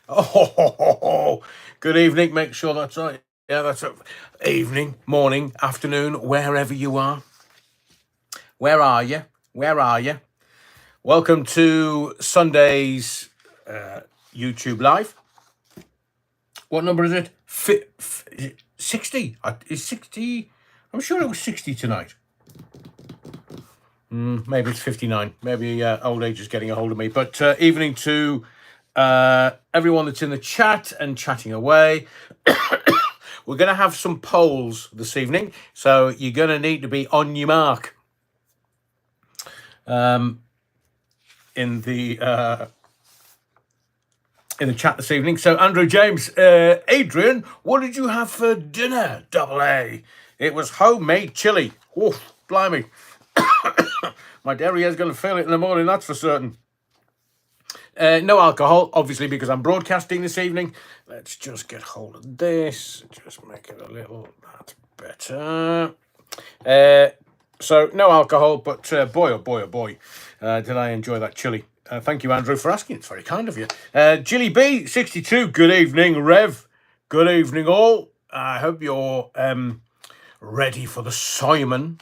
Oh, good evening. Make sure that's right. Yeah, that's right. Evening, morning, afternoon, wherever you are. Where are you? Where are you? Welcome to Sunday's YouTube Live. What number is it? 60. Is 60? I'm sure it was 60 tonight. Maybe it's 59. Maybe old age is getting a hold of me. But evening to everyone that's in the chat and chatting away. We're going to have some polls this evening, so you're going to need to be on your mark in the chat this evening. So Andrew James, Adrian, what did you have for dinner? Double A. It was homemade chili. Oof, blimey. My derriere's going to feel it in the morning, that's for certain. No alcohol, obviously, because I'm broadcasting this evening. Let's just get hold of this. Just make it a little... That's better. So, no alcohol, but boy, oh boy, oh boy, did I enjoy that chili. Thank you, Andrew, for asking. It's very kind of you. Jilly B, 62, good evening. Rev, good evening all. I hope you're ready for the Simon.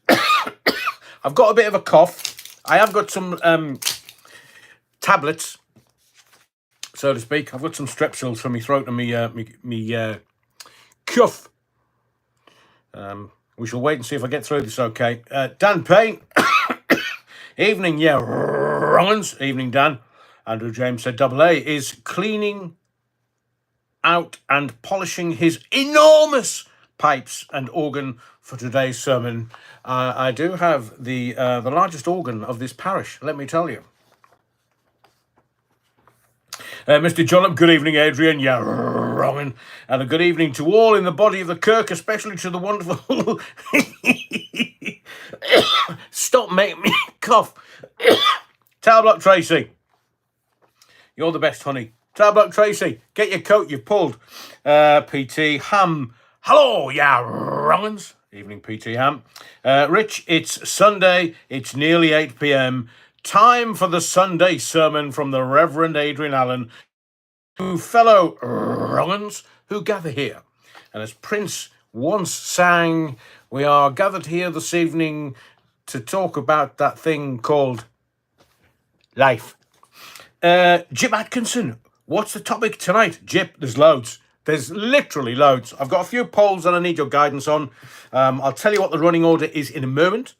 I've got a bit of a cough. I have got some... tablets, so to speak. I've got some strepsils for my throat and me cuff. We shall wait and see if I get through this okay. Dan Payne, evening, yeah, wrong'uns. Evening, Dan. Andrew James said double A is cleaning out and polishing his enormous pipes and organ for today's sermon. I do have the largest organ of this parish, let me tell you. Mr. Jollop, good evening, Adrian. Yeah, wrong. And a good evening to all in the body of the Kirk, especially to the wonderful... Stop making me cough. Talbot Tracy. You're the best, honey. Talbot Tracy, get your coat, you've pulled. PT Ham. Hello, yeah, wrong'uns. Evening, PT Ham. Rich, it's Sunday. It's nearly 8 p.m. Time for the Sunday sermon from the Reverend Adrian Allen, to fellow wrong'uns who gather here. And as Prince once sang, we are gathered here this evening to talk about that thing called life. Jip Atkinson, what's the topic tonight? Jip, there's loads. There's literally loads. I've got a few polls that I need your guidance on. I'll tell you what the running order is in a moment.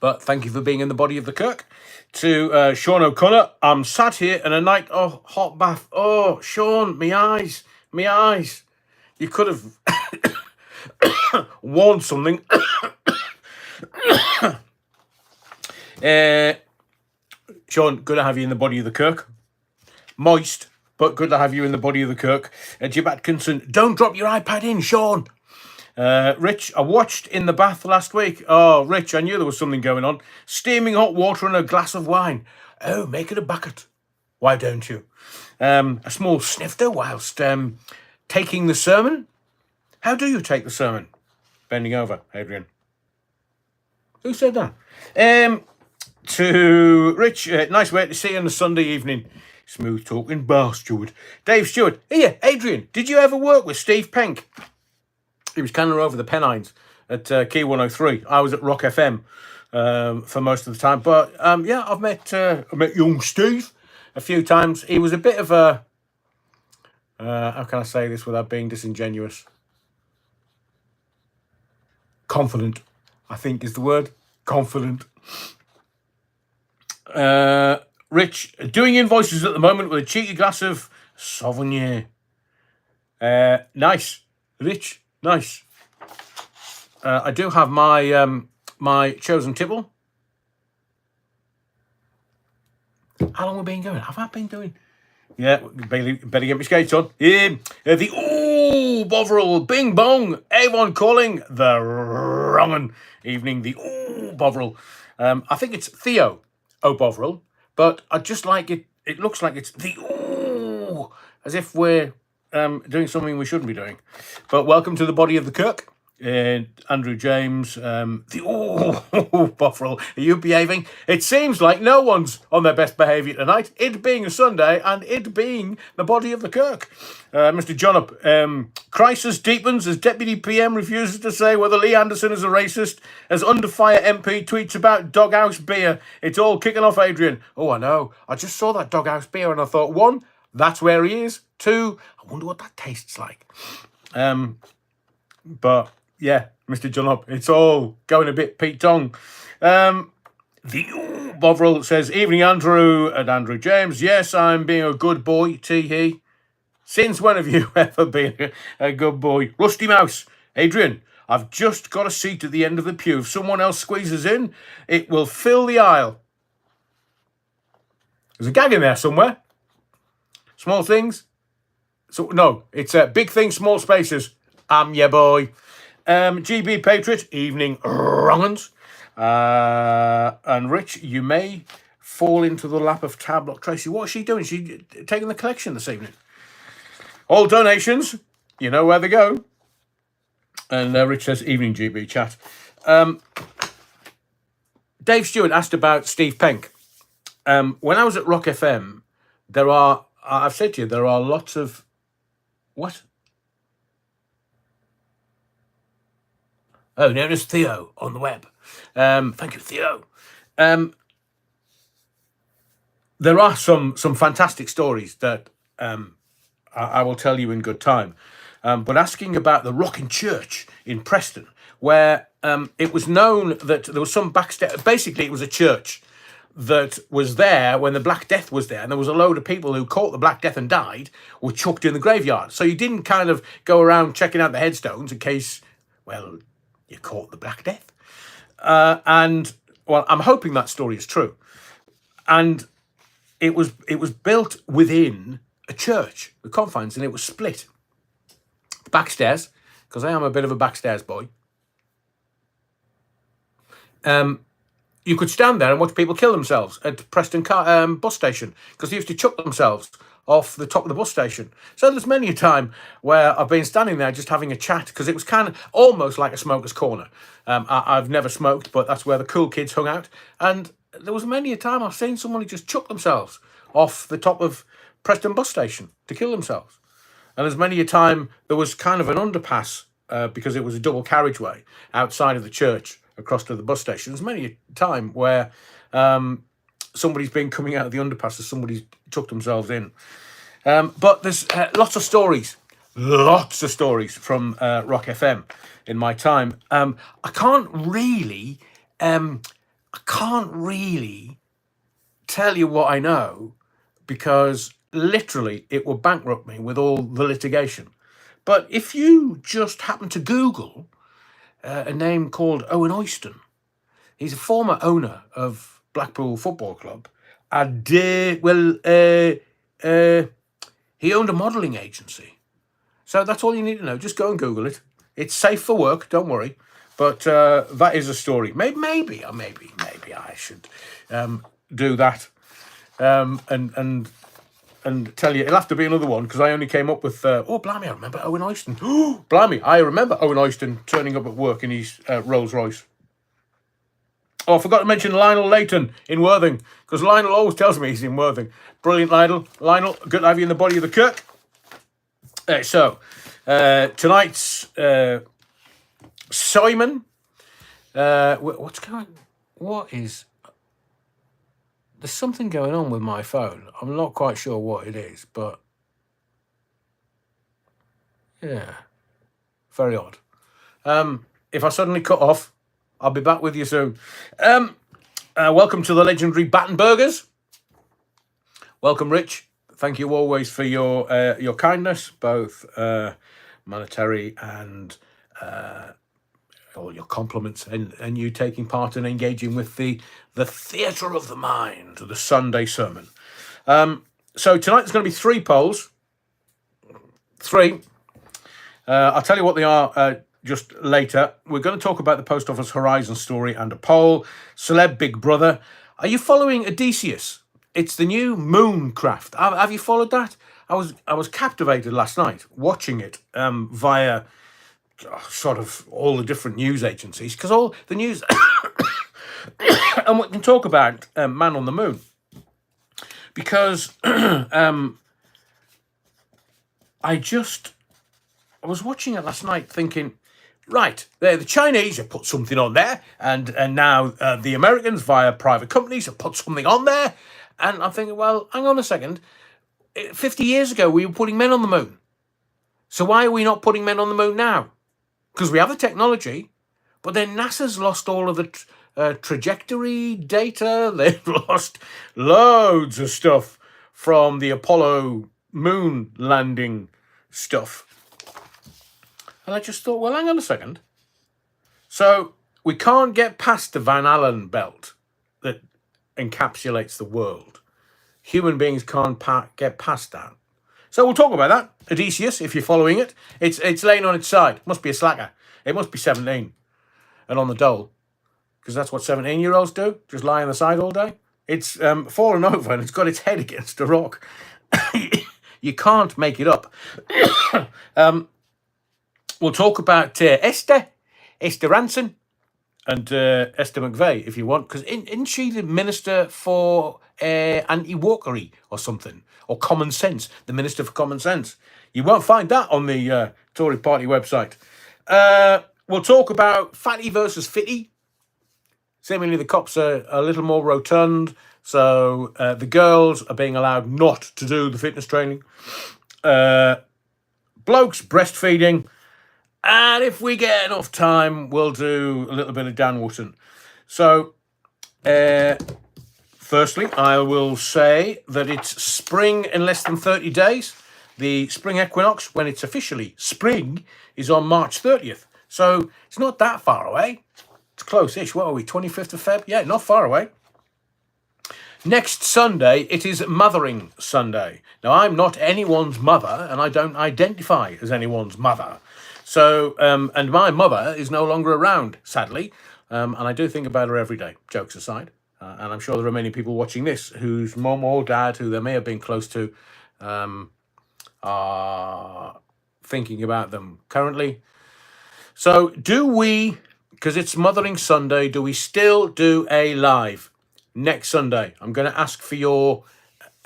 But thank you for being in the body of the Kirk. To Sean O'Connor, I'm sat here in a night of hot bath. Oh, Sean, me eyes. You could have worn something. Sean, good to have you in the body of the Kirk. Moist, but good to have you in the body of the Kirk. Jim Atkinson, don't drop your iPad in, Sean. Rich, I watched in the bath last week. Oh, Rich, I knew there was something going on. Steaming hot water and a glass of wine. Oh, make it a bucket. Why don't you? A small snifter whilst taking the sermon. How do you take the sermon? Bending over, Adrian. Who said that? To Rich, nice way to see you on a Sunday evening. Smooth talking bar steward. Dave Stewart. Here, Adrian, did you ever work with Steve Penk? He was kind of over the Pennines at Key 103. I was at Rock FM for most of the time. But yeah, I met young Steve a few times. He was a bit of a, how can I say this without being disingenuous? Confident, I think is the word. Confident. Rich, doing invoices at the moment with a cheeky glass of Sauvignon. Nice. Rich. Nice. I do have my my chosen tipple. How long have we been going? Have I been doing? Yeah, better get my skates on. The Bovril, Bing Bong, Avon calling the wrong'un evening. The Bovril. I think it's Theo Bovril, but I just like it. It looks like it's the as if we're doing something we shouldn't be doing. But welcome to the body of the Kirk. Andrew James, Bovril, are you behaving? It seems like no one's on their best behaviour tonight, it being a Sunday and it being the body of the Kirk. Mr. Jonup, crisis deepens as Deputy PM refuses to say whether Lee Anderson is a racist, as Under Fire MP tweets about Doghouse beer. It's all kicking off, Adrian. Oh, I know. I just saw that Doghouse beer and I thought, one, that's where he is. Two, I wonder what that tastes like. But yeah, Mr. John it's all going a bit Pete Tong. Bovril says, evening Andrew and Andrew James. Yes, I'm being a good boy, tee-hee. Since when have you ever been a good boy? Rusty Mouse. Adrian, I've just got a seat at the end of the pew. If someone else squeezes in, it will fill the aisle. There's a gag in there somewhere. Small things. So no, it's big things, small spaces. I'm your boy. GB Patriot, evening wrong'uns. And Rich, you may fall into the lap of Tablock Tracy. What is she doing? She taking the collection this evening. All donations, you know where they go. And Rich says, evening GB chat. Dave Stewart asked about Steve Penk. When I was at Rock FM, I've said to you, there are lots of, what? Oh, known as Theo on the web. Thank you, Theo. There are some fantastic stories that I will tell you in good time. But asking about the Rocking Church in Preston, where it was known that there was some backstage. Basically, it was a church that was there when the Black Death was there, and there was a load of people who caught the Black Death and died were chucked in the graveyard. So you didn't kind of go around checking out the headstones in case, well, you caught the Black Death. And, well, I'm hoping that story is true. And it was built within a church, the confines, and it was split. Backstairs, because I am a bit of a backstairs boy. You could stand there and watch people kill themselves at Preston bus station, because they used to chuck themselves off the top of the bus station. So there's many a time where I've been standing there just having a chat, because it was kind of almost like a smoker's corner. I've never smoked, but that's where the cool kids hung out. And there was many a time I've seen somebody just chuck themselves off the top of Preston bus station to kill themselves. And there's many a time there was kind of an underpass, because it was a double carriageway outside of the church across to the bus station. There's many a time where somebody's been coming out of the underpass as somebody's chucked themselves in. But there's lots of stories from Rock FM in my time. I can't really tell you what I know, because literally it will bankrupt me with all the litigation. But if you just happen to Google a name called Owen Oyston, he's a former owner of Blackpool Football Club, and he owned a modelling agency. So that's all you need to know. Just go and Google it. It's safe for work, don't worry. But that is a story. Maybe I should do that and tell you. It'll have to be another one, because I only came up with, blimey, I remember Owen Oyston. Blimey, I remember Owen Oyston turning up at work in his Rolls Royce. Oh, I forgot to mention Lionel Leighton in Worthing, because Lionel always tells me he's in Worthing. Brilliant, Lionel. Lionel, good to have you in the body of the Kirk. So, tonight's Simon. There's something going on with my phone. I'm not quite sure what it is, but yeah, very odd. If I suddenly cut off, I'll be back with you soon. Welcome to the legendary Battenburgers. Welcome, Rich. Thank you always for your kindness, both monetary and all your compliments, and you taking part and engaging with the theatre of the mind, the Sunday sermon. So tonight there's going to be 3 polls. 3. I'll tell you what they are just later. We're going to talk about the Post Office Horizon story and a poll. Celeb Big Brother. Are you following Odysseus? It's the new moon craft. Have you followed that? I was captivated last night watching it via sort of all the different news agencies, because all the news, and we can talk about Man on the Moon, because I was watching it last night thinking, right, the Chinese have put something on there, and now the Americans via private companies have put something on there, and I'm thinking, well, hang on a second, 50 years ago we were putting men on the moon, so why are we not putting men on the moon now? Because we have the technology, but then NASA's lost all of the trajectory data. They've lost loads of stuff from the Apollo moon landing stuff. And I just thought, well, hang on a second. So we can't get past the Van Allen belt that encapsulates the world. Human beings can't get past that. So we'll talk about that. Odysseus, if you're following it, it's laying on its side. Must be a slacker. It must be 17 and on the dole, because that's what 17-year-olds do. Just lie on the side all day. It's fallen over and it's got its head against a rock. You can't make it up. We'll talk about Esther Ranson, and Esther McVeigh, if you want, because isn't she the Minister for Anti-Wokery or something? Or Common Sense, the Minister for Common Sense. You won't find that on the Tory Party website. We'll talk about fatty versus fitty. Seemingly the cops are a little more rotund, so the girls are being allowed not to do the fitness training. Blokes breastfeeding. And if we get enough time, we'll do a little bit of Dan Wootton. So, firstly, I will say that it's spring in less than 30 days. The spring equinox, when it's officially spring, is on March 30th. So it's not that far away. It's close-ish. What are we, 25th of Feb? Yeah, not far away. Next Sunday, it is Mothering Sunday. Now, I'm not anyone's mother, and I don't identify as anyone's mother. So, and my mother is no longer around, sadly. And I do think about her every day, jokes aside. And I'm sure there are many people watching this whose mum or dad, who they may have been close to, are thinking about them currently. So do we, because it's Mothering Sunday, do we still do a live next Sunday? I'm going to ask for your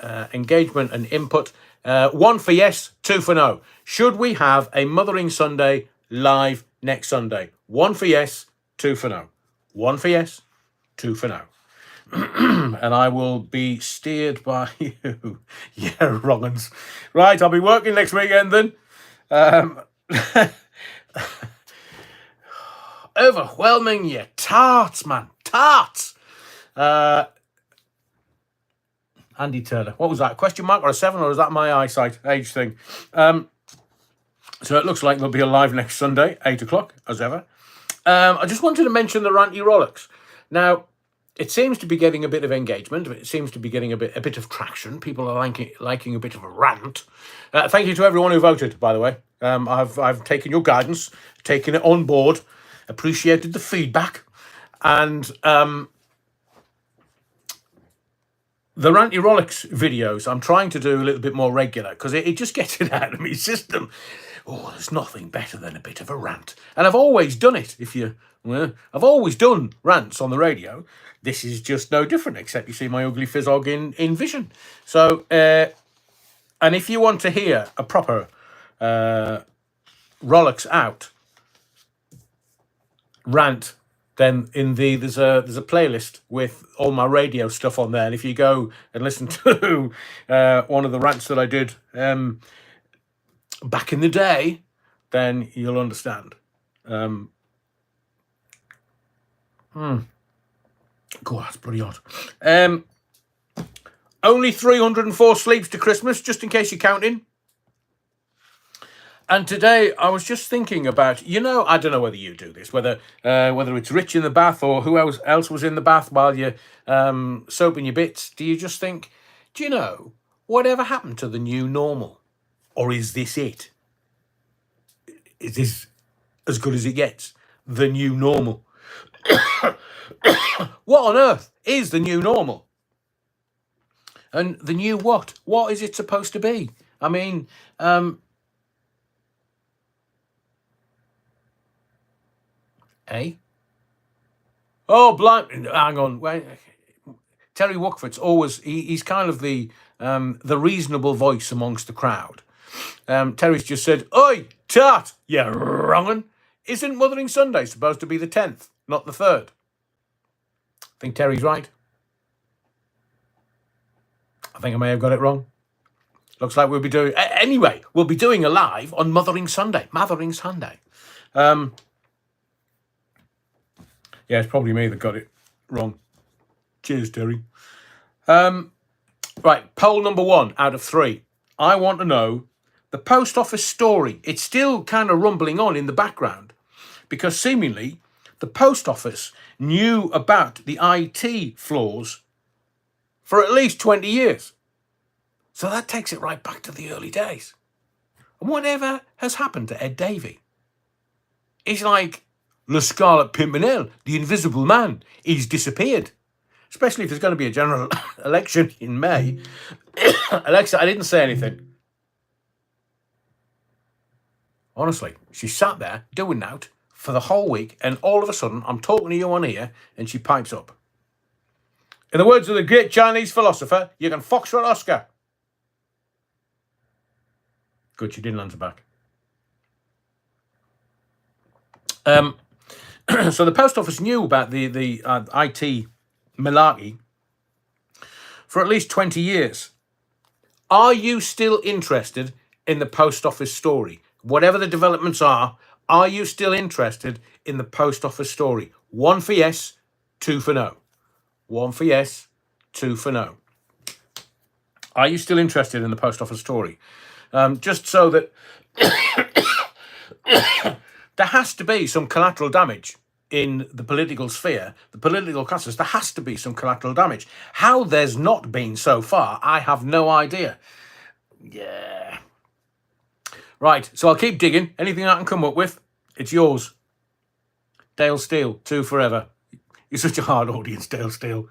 engagement and input. 1 for yes, 2 for no. Should we have a Mothering Sunday live next Sunday? 1 for yes, 2 for no. 1 for yes, 2 for no. And I will be steered by you. Yeah, wrong-uns. Right, I'll be working next weekend then. Overwhelming, you tarts, man. Tarts. Andy Turner. What was that? A question mark or a 7, or is that my eyesight age thing? So it looks like there'll be a live next Sunday, 8 o'clock, as ever. I just wanted to mention the Ranty Rolex. Now, it seems to be getting a bit of engagement. It seems to be getting a bit of traction. People are liking a bit of a rant. Thank you to everyone who voted, by the way. I've taken your guidance, taken it on board, appreciated the feedback, and the Ranty Rolex videos I'm trying to do a little bit more regular, because it just gets it out of my system. Oh, there's nothing better than a bit of a rant. And I've always done it. I've always done rants on the radio. This is just no different, except you see my ugly fizzog in vision. So, and if you want to hear a proper Rolex out rant, then there's a playlist with all my radio stuff on there. And if you go and listen to one of the rants that I did back in the day, then you'll understand. God, that's pretty odd. Only 304 sleeps to Christmas, just in case you're counting. And today I was just thinking about, I don't know whether you do this, whether it's Rich in the bath or who else was in the bath while you're soaping your bits. Do you just think, whatever happened to the new normal? Or is this it? Is this as good as it gets? The new normal. What on earth is the new normal? And the new what? What is it supposed to be? I mean, Eh? Oh, blind. Hang on. Wait. Terry Wookford's always, he's kind of the reasonable voice amongst the crowd. Terry's just said, "Oi, tart, you wrong'un. Isn't Mothering Sunday supposed to be the 10th, not the 3rd? I think Terry's right. I think I may have got it wrong. Looks like we'll be doing... Anyway, we'll be doing a live on Mothering Sunday. Mothering Sunday. Yeah, it's probably me that got it wrong. Cheers, Terry. Right, poll number 1 out of 3. I want to know the post office story. It's still kind of rumbling on in the background because seemingly the post office knew about the IT flaws for at least 20 years. So that takes it right back to the early days. And whatever has happened to Ed Davey? He's like the Scarlet Pimpernel, the Invisible Man. He's disappeared. Especially if there's going to be a general election in May. Alexa, I didn't say anything. Honestly, she sat there doing that for the whole week, and all of a sudden, I'm talking to you on here, and she pipes up. In the words of the great Chinese philosopher, you can foxtrot Oscar. Good, she didn't answer back. So the post office knew about the IT malarkey for at least 20 years. Are you still interested in the post office story? Whatever the developments are you still interested in the post office story? 1 for yes, 2 for no. 1 for yes, 2 for no. Are you still interested in the post office story? Just so that there has to be some collateral damage in the political sphere, the political classes. There has to be some collateral damage. How there's not been so far, I have no idea. Yeah. Right, so I'll keep digging. Anything I can come up with, it's yours. Dale Steele, 2 forever. You're such a hard audience, Dale Steele.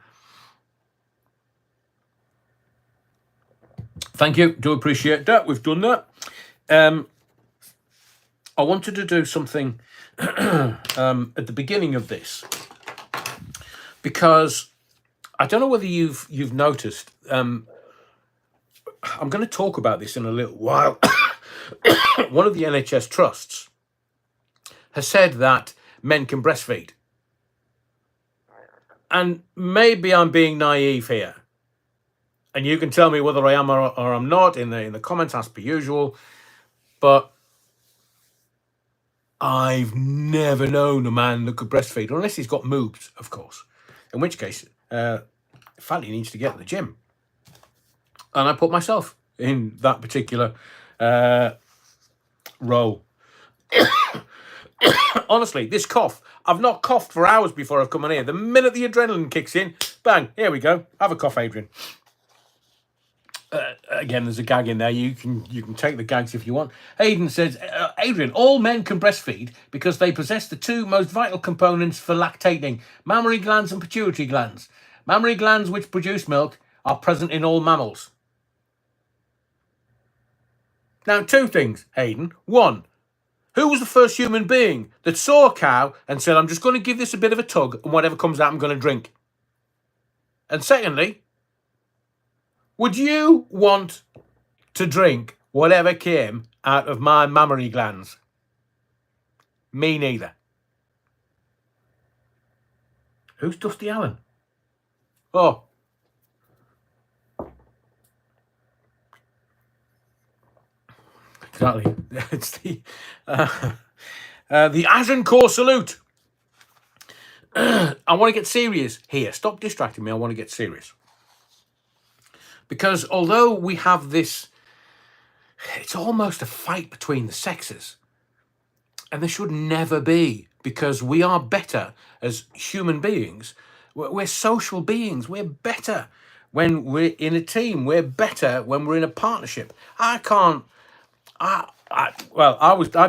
Thank you. Do appreciate that. We've done that. I wanted to do something at the beginning of this because I don't know whether you've noticed. I'm going to talk about this in a little while. One of the NHS trusts has said that men can breastfeed, and maybe I'm being naive here. And you can tell me whether I am or I'm not in the comments as per usual. But I've never known a man that could breastfeed, unless he's got moobs, of course. In which case, Fally needs to get to the gym. And I put myself in that particular role. Honestly, this cough, I've not coughed for hours before I've come on here. The minute the adrenaline kicks in, bang, here we go. Have a cough, Adrian. Again, there's a gag in there. You can take the gags if you want. Hayden says, Adrian, all men can breastfeed because they possess the 2 most vital components for lactating, mammary glands and pituitary glands. Mammary glands, which produce milk, are present in all mammals. Now, 2 things, Hayden. 1, who was the first human being that saw a cow and said, I'm just going to give this a bit of a tug, and whatever comes out, I'm going to drink? And secondly, would you want to drink whatever came out of my mammary glands? Me neither. Who's Dusty Allen? Oh. Exactly. It's the Agincourt salute. I want to get serious here. Stop distracting me. I want to get serious. Because although we have this, it's almost a fight between the sexes. And there should never be, because we are better as human beings. We're social beings. We're better when we're in a team. We're better when we're in a partnership. I've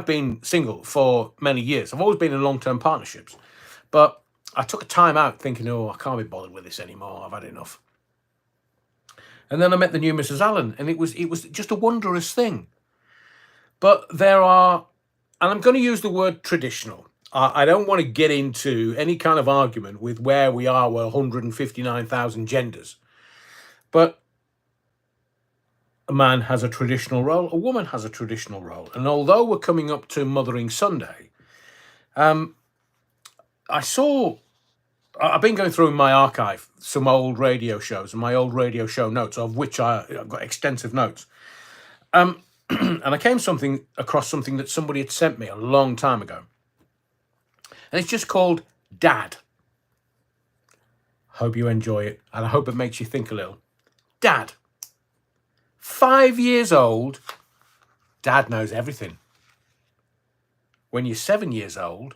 been single for many years. I've always been in long-term partnerships. But I took a time out thinking, I can't be bothered with this anymore. I've had enough. And then I met the new Mrs. Allen, and it was just a wondrous thing. But there are, and I'm going to use the word traditional. I don't want to get into any kind of argument with where we are with 159,000 genders. But a man has a traditional role, a woman has a traditional role. And although we're coming up to Mothering Sunday, I've been going through in my archive some old radio shows and my old radio show notes, of which I've got extensive notes. And I came across something that somebody had sent me a long time ago. And it's just called Dad. Hope you enjoy it, and I hope it makes you think a little. Dad. 5 years old, Dad knows everything. When you're 7 years old,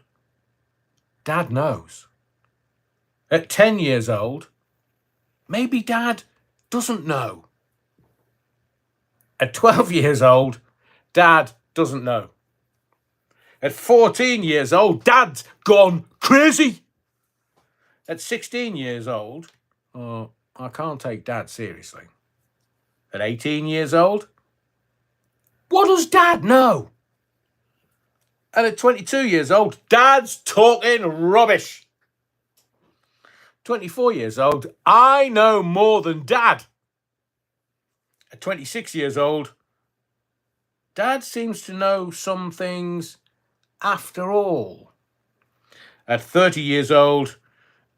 Dad knows. At 10 years old, maybe Dad doesn't know. At 12 years old, Dad doesn't know. At 14 years old, Dad's gone crazy. At 16 years old, I can't take Dad seriously. At 18 years old, what does Dad know? And at 22 years old, Dad's talking rubbish. 24 years old, I know more than Dad. At 26 years old, Dad seems to know some things after all. At 30 years old,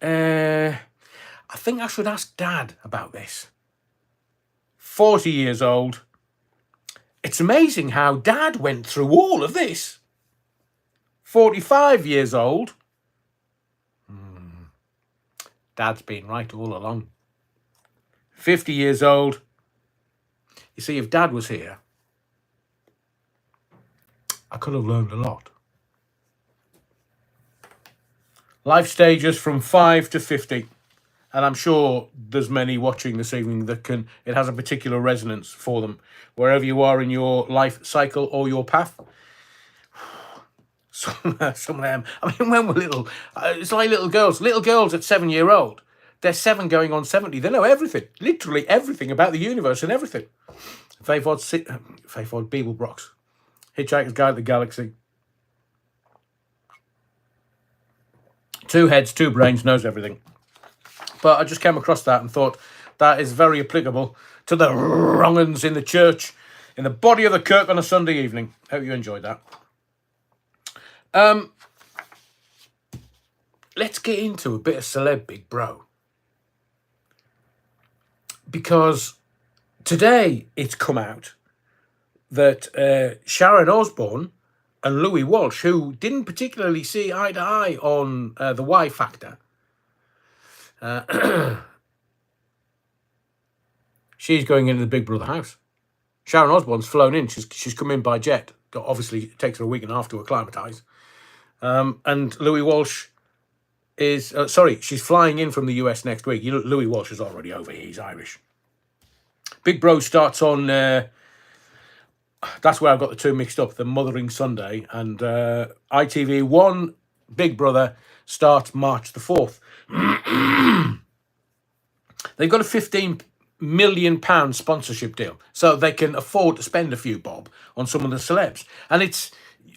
I think I should ask Dad about this. 40 years old, it's amazing how Dad went through all of this. 45 years old, Dad's been right all along. 50 years old, you see, if Dad was here, I could have learned a lot. Life stages from 5 to 50. And I'm sure there's many watching this evening that it has a particular resonance for them. Wherever you are in your life cycle or your path. Some of them, I mean, when we're little, it's like little girls. Little girls at 7-year-old, they're 7 going on 70. They know everything, literally everything about the universe and everything. Faith Odd Beeblebrox, Hitchhiker's Guide to the Galaxy. 2 heads, 2 brains, knows everything. But I just came across that and thought that is very applicable to the wrong uns in the church, in the body of the kirk on a Sunday evening. Hope you enjoyed that. Let's get into a bit of celeb big bro. Because today it's come out that Sharon Osbourne and Louis Walsh, who didn't particularly see eye to eye on the Y Factor, she's going into the Big Brother house. Sharon Osbourne's flown in. She's come in by jet. Obviously, it takes her a week and a half to acclimatise. And Louis Walsh is... she's flying in from the US next week. Louis Walsh is already over here. He's Irish. Big Bro starts on... that's where I've got the two mixed up. The Mothering Sunday. And ITV1 Big Brother starts March the 4th. They've got a £15 million sponsorship deal, so they can afford to spend a few bob on some of the celebs. And it's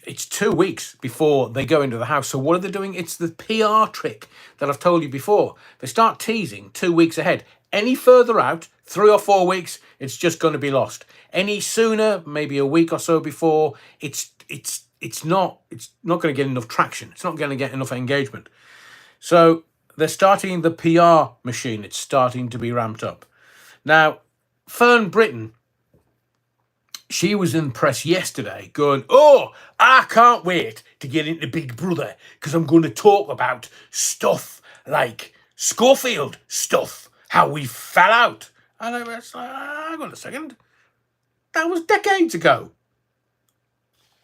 2 weeks before they go into the house. So what are they doing? It's the PR trick that I've told you before. They start teasing 2 weeks ahead. Any further out, 3 or 4 weeks, it's just going to be lost. Any sooner, maybe a week or so before, it's not going to get enough traction. It's not going to get enough engagement. So they're starting the PR machine. It's starting to be ramped up. Now, Fern Britton, she was in the press yesterday going, I can't wait to get into Big Brother because I'm going to talk about stuff like Schofield stuff, how we fell out. And I was like, hang on a second. That was decades ago.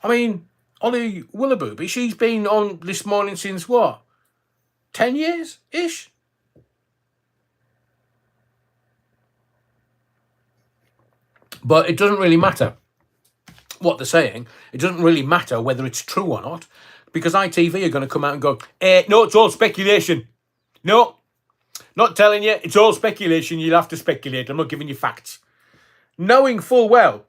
I mean, Ollie Willoughby, she's been on This Morning since what? 10 years-ish? But it doesn't really matter what they're saying. It doesn't really matter whether it's true or not, because ITV are going to come out and go, no, it's all speculation. No, not telling you. It's all speculation. You'll have to speculate. I'm not giving you facts. Knowing full well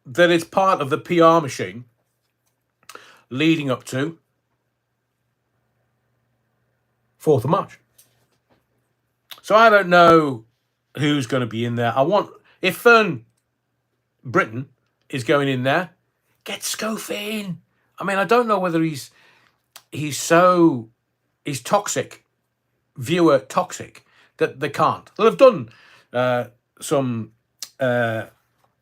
that it's part of the PR machine, leading up to 4th of March. So I don't know who's going to be in there. If Fern Britain is going in there, get Scof in. I mean, I don't know whether he's toxic, viewer toxic, that they can't. They'll have done some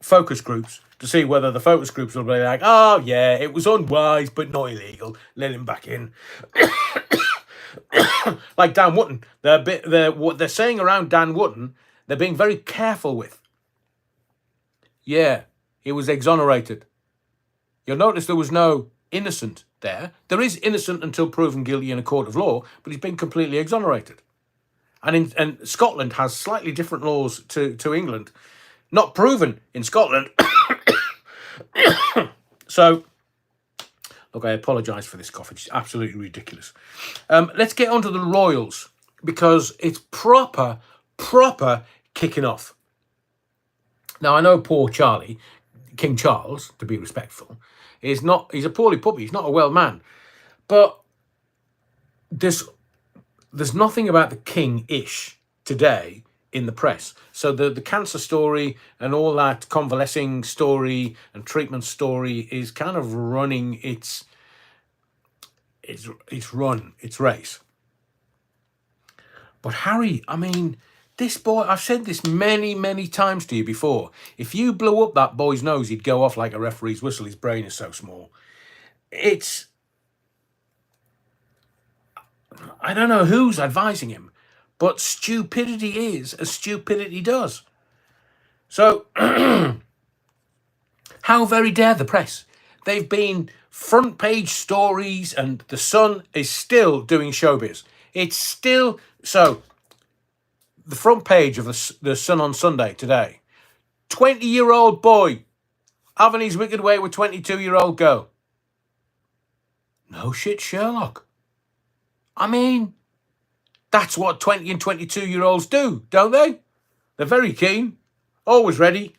focus groups to see whether the focus groups will be like, oh yeah, it was unwise but not illegal, let him back in. Like Dan Wootton, what they're saying around Dan Wootton, they're being very careful with. Yeah, he was exonerated. You'll notice there was no innocent there. There is innocent until proven guilty in a court of law, but he's been completely exonerated. And Scotland has slightly different laws to England. Not proven in Scotland. So, look, I apologise for this cough. It's absolutely ridiculous. Let's get on to the royals, because it's proper kicking off. Now, I know poor Charlie, King Charles, to be respectful, he's a poorly puppy. He's not a well man. But there's nothing about the king-ish today in the press. So the cancer story and all that convalescing story and treatment story is kind of running its race. But Harry, I mean, this boy, I've said this many times to you before. If you blew up that boy's nose, he'd go off like a referee's whistle. His brain is so small. I don't know who's advising him, but stupidity is as stupidity does. So, how very dare the press? They've been front page stories, and the Sun is still doing showbiz. It's still... So, the front page of the Sun on Sunday today. 20-year-old boy having his wicked way with 22-year-old girl. No shit, Sherlock. I mean, that's what 20 and 22-year-olds do, don't they? They're very keen, always ready,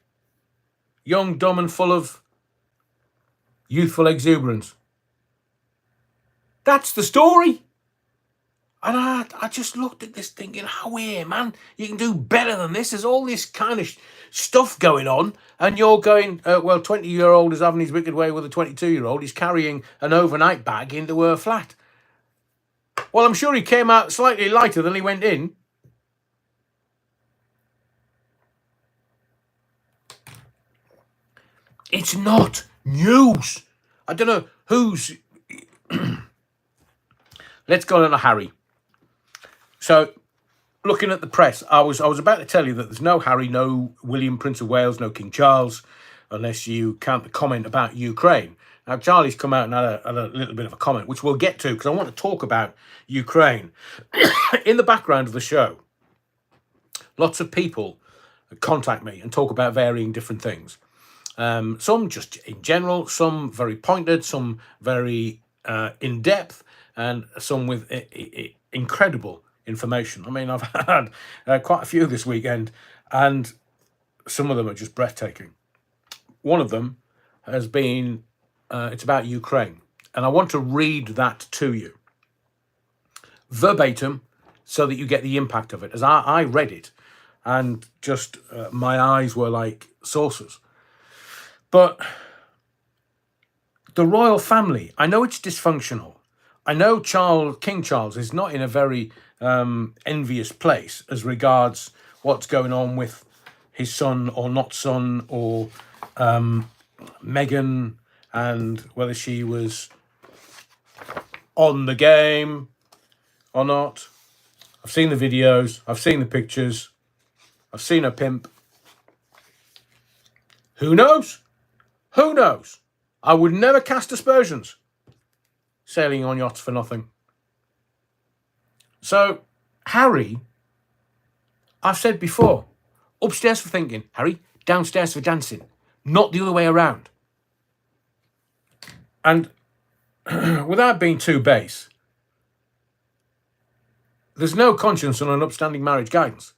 young, dumb, and full of youthful exuberance. That's the story. And I just looked at this thinking, how here, man? You can do better than this. There's all this kind of stuff going on, and you're going, well, 20-year-old is having his wicked way with a 22-year-old. He's carrying an overnight bag into her flat. Well, I'm sure he came out slightly lighter than he went in. It's not news. I don't know who's... Let's go on to Harry. So, looking at the press, I was about to tell you that there's no Harry, no William, Prince of Wales, no King Charles, unless you count the comment about Ukraine. Now, Charlie's come out and had a little bit of a comment, which we'll get to, because I want to talk about Ukraine. In the background of the show, lots of people contact me and talk about varying different things. Some just in general, some very pointed, some very in-depth, and some with incredible information. I mean, I've had quite a few this weekend, and some of them are just breathtaking. One of them has been, it's about Ukraine, and I want to read that to you verbatim so that you get the impact of it. As I read it, and just my eyes were like saucers. But the royal family, I know it's dysfunctional. I know King Charles is not in a very envious place as regards what's going on with his son or not son, or Meghan, and whether she was on the game or not. I've seen the videos. I've seen the pictures. I've seen her pimp. Who knows? Who knows? I would never cast aspersions sailing on yachts for nothing. So, Harry, I've said before, upstairs for thinking, Harry, downstairs for dancing, not the other way around. And without being too base, there's no conscience on an upstanding marriage guidance.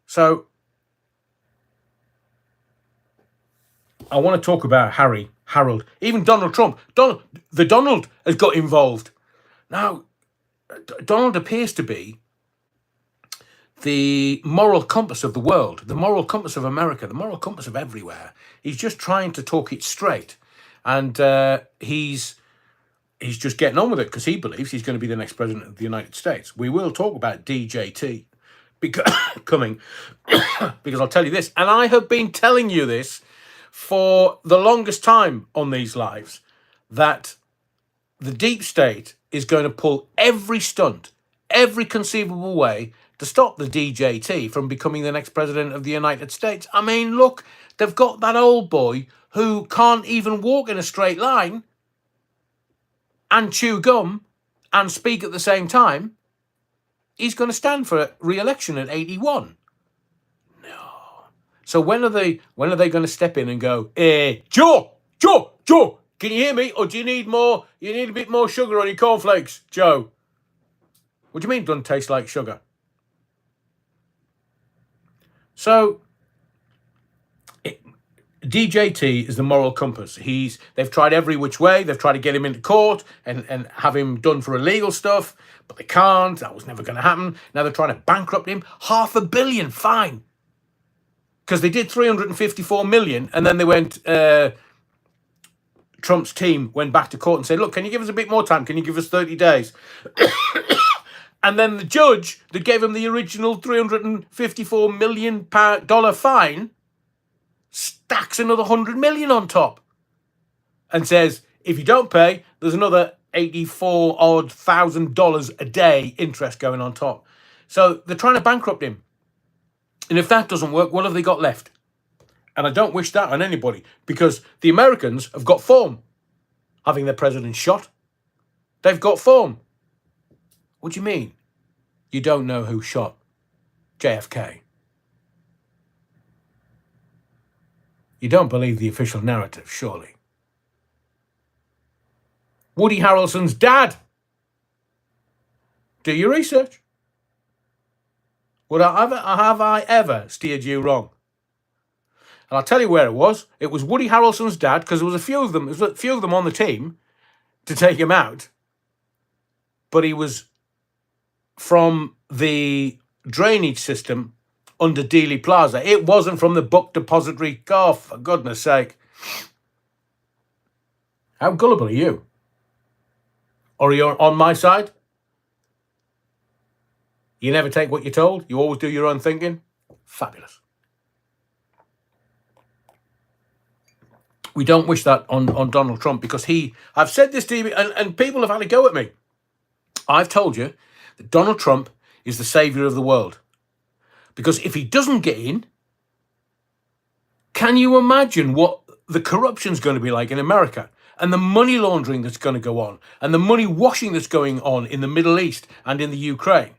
So, I want to talk about Harry Harold. Even Donald Trump. Donald has got involved. Now, Donald appears to be the moral compass of the world, the moral compass of America, the moral compass of everywhere. He's just trying to talk it straight. And he's just getting on with it because he believes he's going to be the next president of the United States. We will talk about DJT coming because I'll tell you this, and I have been telling you this for the longest time on these lives, that the deep state is going to pull every stunt, every conceivable way to stop the DJT from becoming the next president of the United States. I mean, look, they've got that old boy who can't even walk in a straight line and chew gum and speak at the same time. He's going to stand for re-election at 81. No. So when are they going to step in and go, Joe, can you hear me? Or do you need more? You need a bit more sugar on your cornflakes, Joe. What do you mean doesn't taste like sugar? So DJT is the moral compass. They've tried every which way. They've tried to get him into court and have him done for illegal stuff, but they can't. That was never going to happen. Now they're trying to bankrupt him. $500 million fine. Because they did 354 million, and then they went, Trump's team went back to court and said, look, can you give us a bit more time? Can you give us 30 days? And then the judge that gave him the original $354 million fine stacks another 100 million on top and says, if you don't pay, there's another $84,000 a day interest going on top. So they're trying to bankrupt him. And if that doesn't work, what have they got left? And I don't wish that on anybody, because the Americans have got form. Having their president shot, they've got form. What do you mean? You don't know who shot JFK? You don't believe the official narrative, surely. Woody Harrelson's dad. Do your research. Have I ever steered you wrong? And I'll tell you where it was. It was Woody Harrelson's dad, because there was a few of them. There was a few of them on the team to take him out. But he was from the drainage system under Dealey Plaza. It wasn't from the book depository. Oh, for goodness sake. How gullible are you? Or are you on my side? You never take what you're told? You always do your own thinking? Fabulous. We don't wish that on Donald Trump, because I've said this to you, and people have had a go at me. I've told you that Donald Trump is the saviour of the world. Because if he doesn't get in, can you imagine what the corruption's going to be like in America? And the money laundering that's going to go on, and the money washing that's going on in the Middle East and in the Ukraine.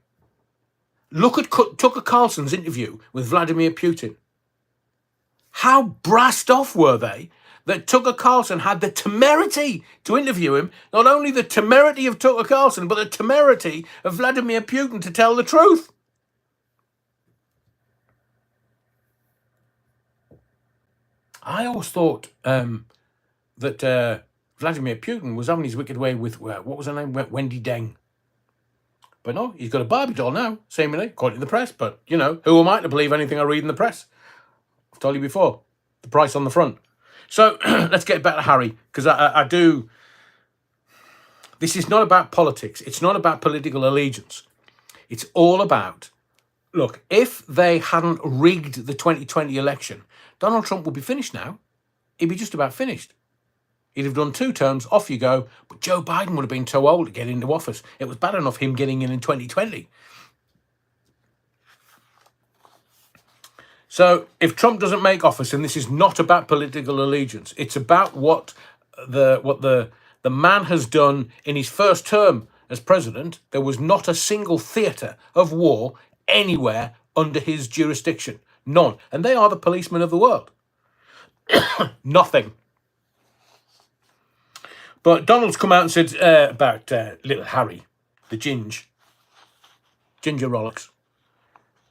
Look at Tucker Carlson's interview with Vladimir Putin. How brassed off were they that Tucker Carlson had the temerity to interview him? Not only the temerity of Tucker Carlson, but the temerity of Vladimir Putin to tell the truth. I always thought that Vladimir Putin was having his wicked way with, what was her name? Wendy Deng. But no, he's got a Barbie doll now, seemingly, according to the press. But, you know, who am I to believe anything I read in the press? I've told you before, the price on the front. So let's get back to Harry, because I do... This is not about politics. It's not about political allegiance. It's all about, look, if they hadn't rigged the 2020 election, Donald Trump would be finished now. He'd be just about finished. He'd have done 2 terms, off you go. But Joe Biden would have been too old to get into office. It was bad enough him getting in 2020. So if Trump doesn't make office, and this is not about political allegiance, it's about what the man has done in his first term as president. There was not a single theatre of war anywhere under his jurisdiction. None. And they are the policemen of the world. Nothing. But Donald's come out and said about little Harry, the ginger Rolex.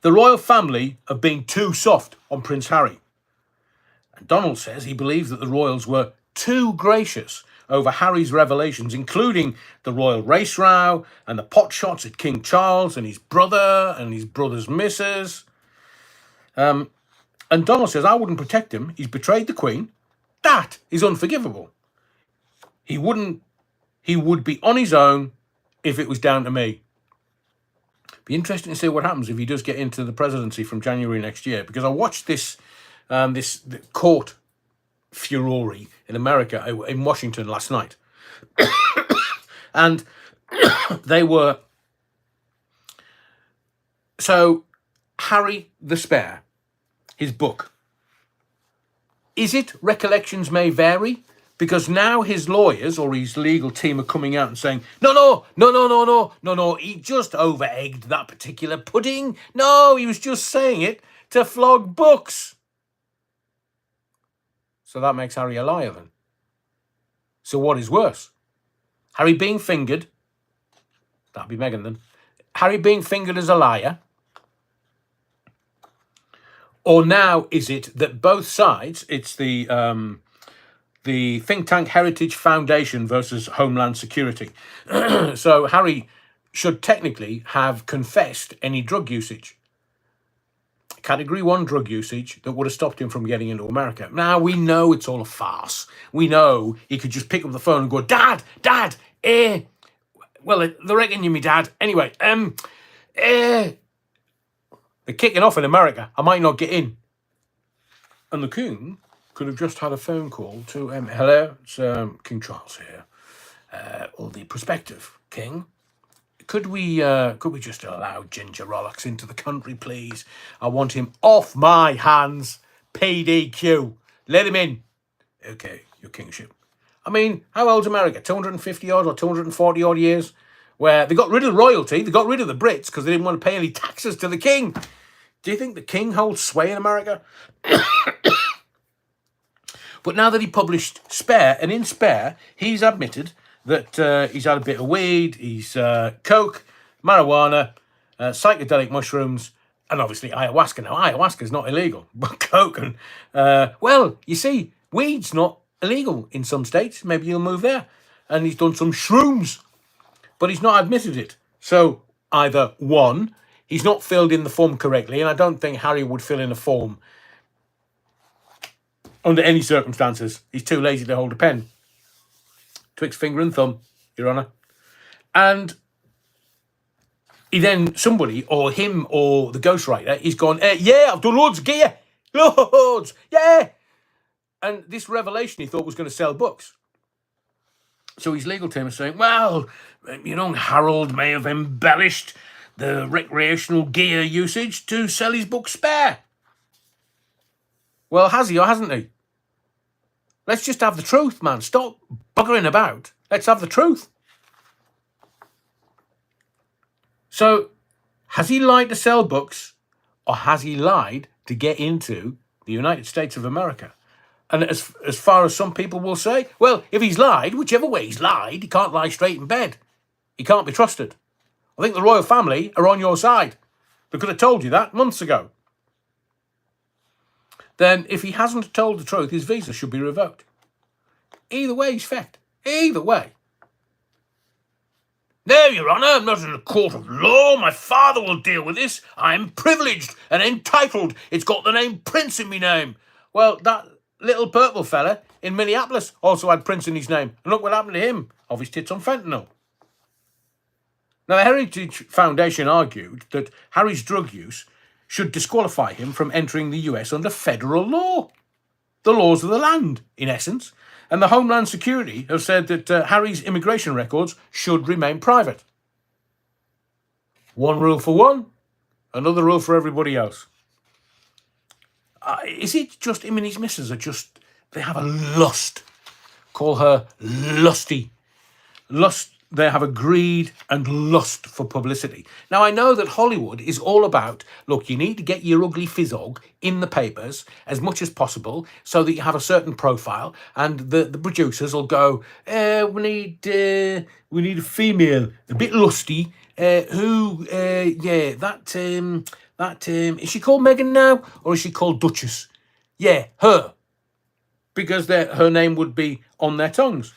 The royal family have been too soft on Prince Harry. And Donald says he believes that the royals were too gracious over Harry's revelations, including the royal race row and the pot shots at King Charles and his brother's missus. And Donald says, I wouldn't protect him. He's betrayed the Queen. That is unforgivable. He would be on his own if it was down to me. Be interesting to see what happens if he does get into the presidency from January next year, because I watched this court furore in America, in Washington last night. And they were... So, Harry the Spare, his book. Is it Recollections May Vary? Because now his lawyers or his legal team are coming out and saying, no, he just over-egged that particular pudding. No, he was just saying it to flog books. So that makes Harry a liar then. So what is worse? Harry being fingered, that'd be Meghan then. Harry being fingered as a liar. Or now is it that both sides, it's the think tank Heritage Foundation versus Homeland Security. So Harry should technically have confessed any drug usage. Category 1 drug usage that would have stopped him from getting into America. Now, we know it's all a farce. We know he could just pick up the phone and go, Dad, well, they reckon you're me dad. Anyway, they're kicking off in America. I might not get in. And the King could have just had a phone call to, hello, it's King Charles here, or the prospective King. Could we just allow Ginger Rollocks into the country, please? I want him off my hands. PDQ. Let him in. Okay, your kingship. I mean, how old's America? 250 odd or 240 odd years? Where they got rid of royalty, they got rid of the Brits because they didn't want to pay any taxes to the King. Do you think the King holds sway in America? But now that he published Spare, and in Spare, he's admitted that he's had a bit of weed, he's coke, marijuana, psychedelic mushrooms, and obviously ayahuasca. Now, ayahuasca's not illegal, but coke and... well, you see, weed's not illegal in some states. Maybe you'll move there. And he's done some shrooms, but he's not admitted it. So, either one, he's not filled in the form correctly, and I don't think Harry would fill in a form under any circumstances. He's too lazy to hold a pen. Twixt finger and thumb, Your Honour. And he then, somebody, or him, or the ghostwriter, he's gone, yeah, I've done loads of gear. Loads, yeah. And this revelation he thought was going to sell books. So his legal team is saying, well, you know, Harold may have embellished the recreational gear usage to sell his book Spare. Well, has he or hasn't he? Let's just have the truth, man. Stop buggering about. Let's have the truth. So, has he lied to sell books, or has he lied to get into the United States of America? And as far as some people will say, well, if he's lied, whichever way he's lied, he can't lie straight in bed. He can't be trusted. I think the royal family are on your side. They could have told you that months ago. Then, if he hasn't told the truth, his visa should be revoked. Either way, he's fecked. Either way. No, Your Honour, I'm not in a court of law. My father will deal with this. I'm privileged and entitled. It's got the name Prince in my name. Well, that little purple fella in Minneapolis also had Prince in his name. And look what happened to him. Of his tits on fentanyl. Now, the Heritage Foundation argued that Harry's drug use should disqualify him from entering the US under federal law. The laws of the land, in essence. And the Homeland Security have said that Harry's immigration records should remain private. One rule for one, another rule for everybody else. Is it just him and his missus are just, they have a lust. Call her lusty. Lust. They have a greed and lust for publicity. Now, I know that Hollywood is all about, look, you need to get your ugly fizzog in the papers as much as possible so that you have a certain profile, and the producers will go, we need a female, a bit lusty, is she called Meghan now, or is she called Duchess? Yeah, her. because her name would be on their tongues,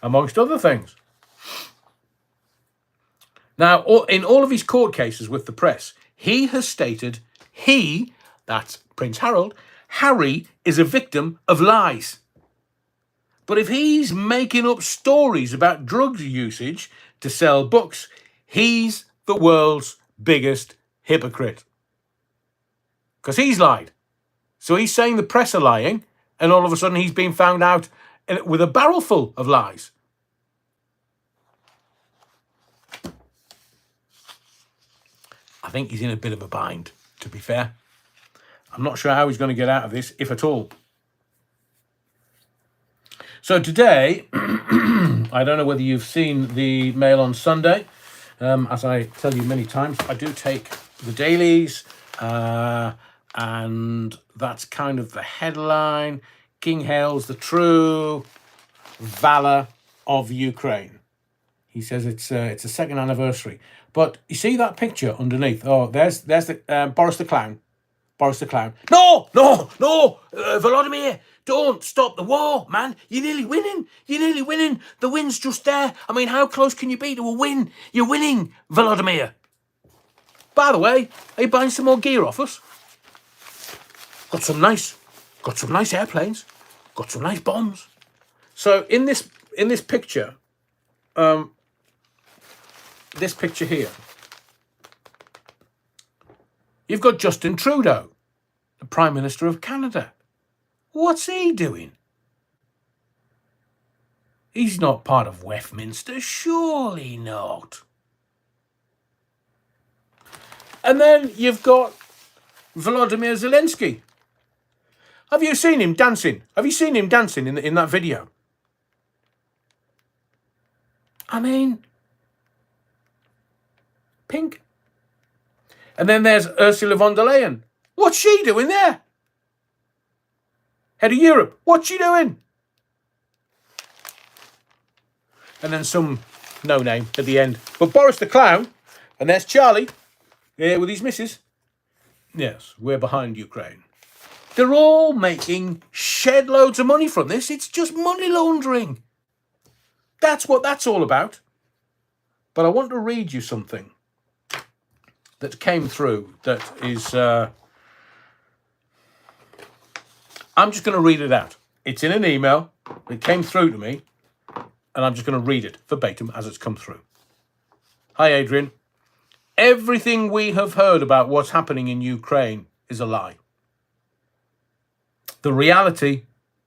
amongst other things. Now, in all of his court cases with the press, he has stated that's Prince Harry is a victim of lies. But if he's making up stories about drug usage to sell books, he's the world's biggest hypocrite. Because he's lied. So he's saying the press are lying, and all of a sudden he's been found out with a barrel full of lies. I think he's in a bit of a bind, to be fair. I'm not sure how he's going to get out of this, if at all. So today, I don't know whether you've seen the Mail on Sunday. As I tell you many times, I do take the dailies, and that's kind of the headline. King hails the true valor of Ukraine. He says it's a second anniversary. But you see that picture underneath? Oh, there's the Boris the Clown. Boris the Clown. No, Volodymyr, don't stop the war, man. You're nearly winning. The win's just there. I mean, how close can you be to a win? You're winning, Volodymyr. By the way, are you buying some more gear off us? Got some nice airplanes. Got some nice bombs. So in this picture, this picture here, you've got Justin Trudeau, the Prime Minister of Canada. What's he doing? He's not part of Westminster, surely not. And then you've got Volodymyr Zelensky. Have you seen him dancing? Have you seen him dancing in that video? I mean, pink. And then there's Ursula von der Leyen. What's she doing there? Head of Europe. What's she doing? And then some no name at the end. But Boris the Clown, and there's Charlie, here with his missus. Yes, we're behind Ukraine. They're all making shed loads of money from this. It's just money laundering. That's what that's all about. But I want to read you something that came through that is... I'm just going to read it out. It's in an email. It came through to me, and I'm just going to read it verbatim as it's come through. Hi, Adrian. Everything we have heard about what's happening in Ukraine is a lie. The reality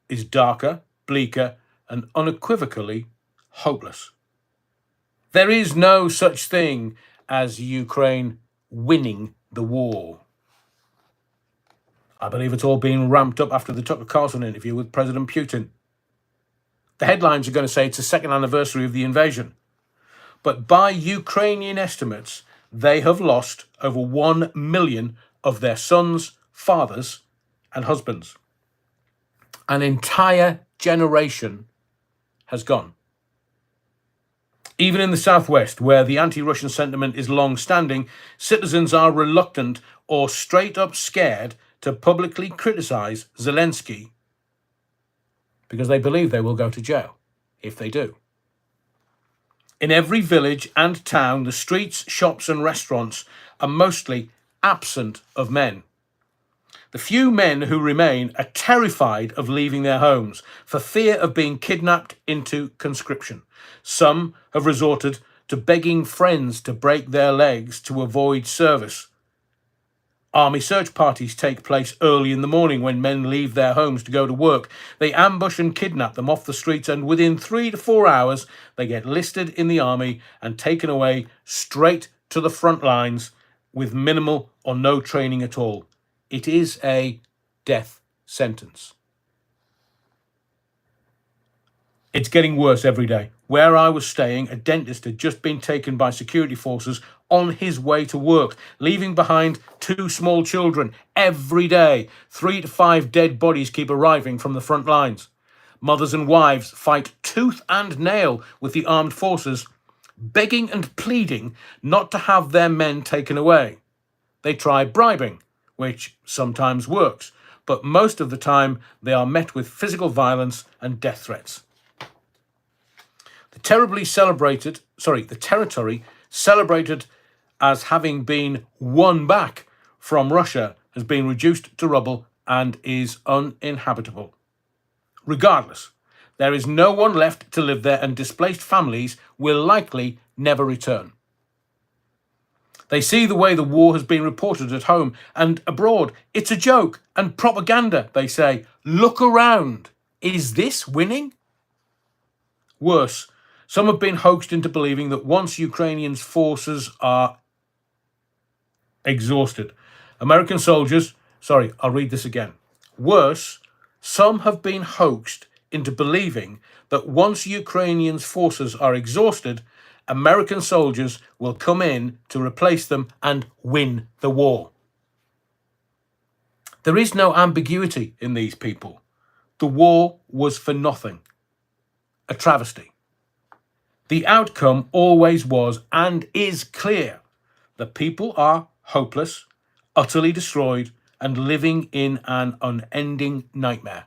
is darker, bleaker, and unequivocally hopeless. There is no such thing as Ukraine winning the war. I believe it's all being ramped up after the Tucker Carlson interview with President Putin. The headlines are going to say it's the second anniversary of the invasion. But by Ukrainian estimates, they have lost over 1 million of their sons, fathers, and husbands. An entire generation has gone. Even in the southwest, where the anti-Russian sentiment is long-standing, citizens are reluctant or straight up scared to publicly criticize Zelensky because they believe they will go to jail if they do. In every village and town, the streets, shops and restaurants are mostly absent of men. The few men who remain are terrified of leaving their homes for fear of being kidnapped into conscription. Some have resorted to begging friends to break their legs to avoid service. Army search parties take place early in the morning when men leave their homes to go to work. They ambush and kidnap them off the streets, and within 3 to 4 hours, they get listed in the army and taken away straight to the front lines with minimal or no training at all. It is a death sentence. It's getting worse every day. Where I was staying, a dentist had just been taken by security forces on his way to work, leaving behind 2 small children. Every day, 3 to 5 dead bodies keep arriving from the front lines. Mothers and wives fight tooth and nail with the armed forces, begging and pleading not to have their men taken away. They try bribing, which sometimes works, but most of the time they are met with physical violence and death threats. The territory celebrated as having been won back from Russia has been reduced to rubble and is uninhabitable. Regardless, there is no one left to live there, and displaced families will likely never return. They see the way the war has been reported at home and abroad. It's a joke and propaganda, they say. Look around. Is this winning? Worse, some have been hoaxed into believing that once Ukrainian forces are exhausted, American soldiers... Sorry, I'll read this again. Worse, some have been hoaxed into believing that once Ukrainian forces are exhausted, American soldiers will come in to replace them and win the war. There is no ambiguity in these people. The war was for nothing. A travesty. The outcome always was and is clear. The people are hopeless, utterly destroyed, and living in an unending nightmare.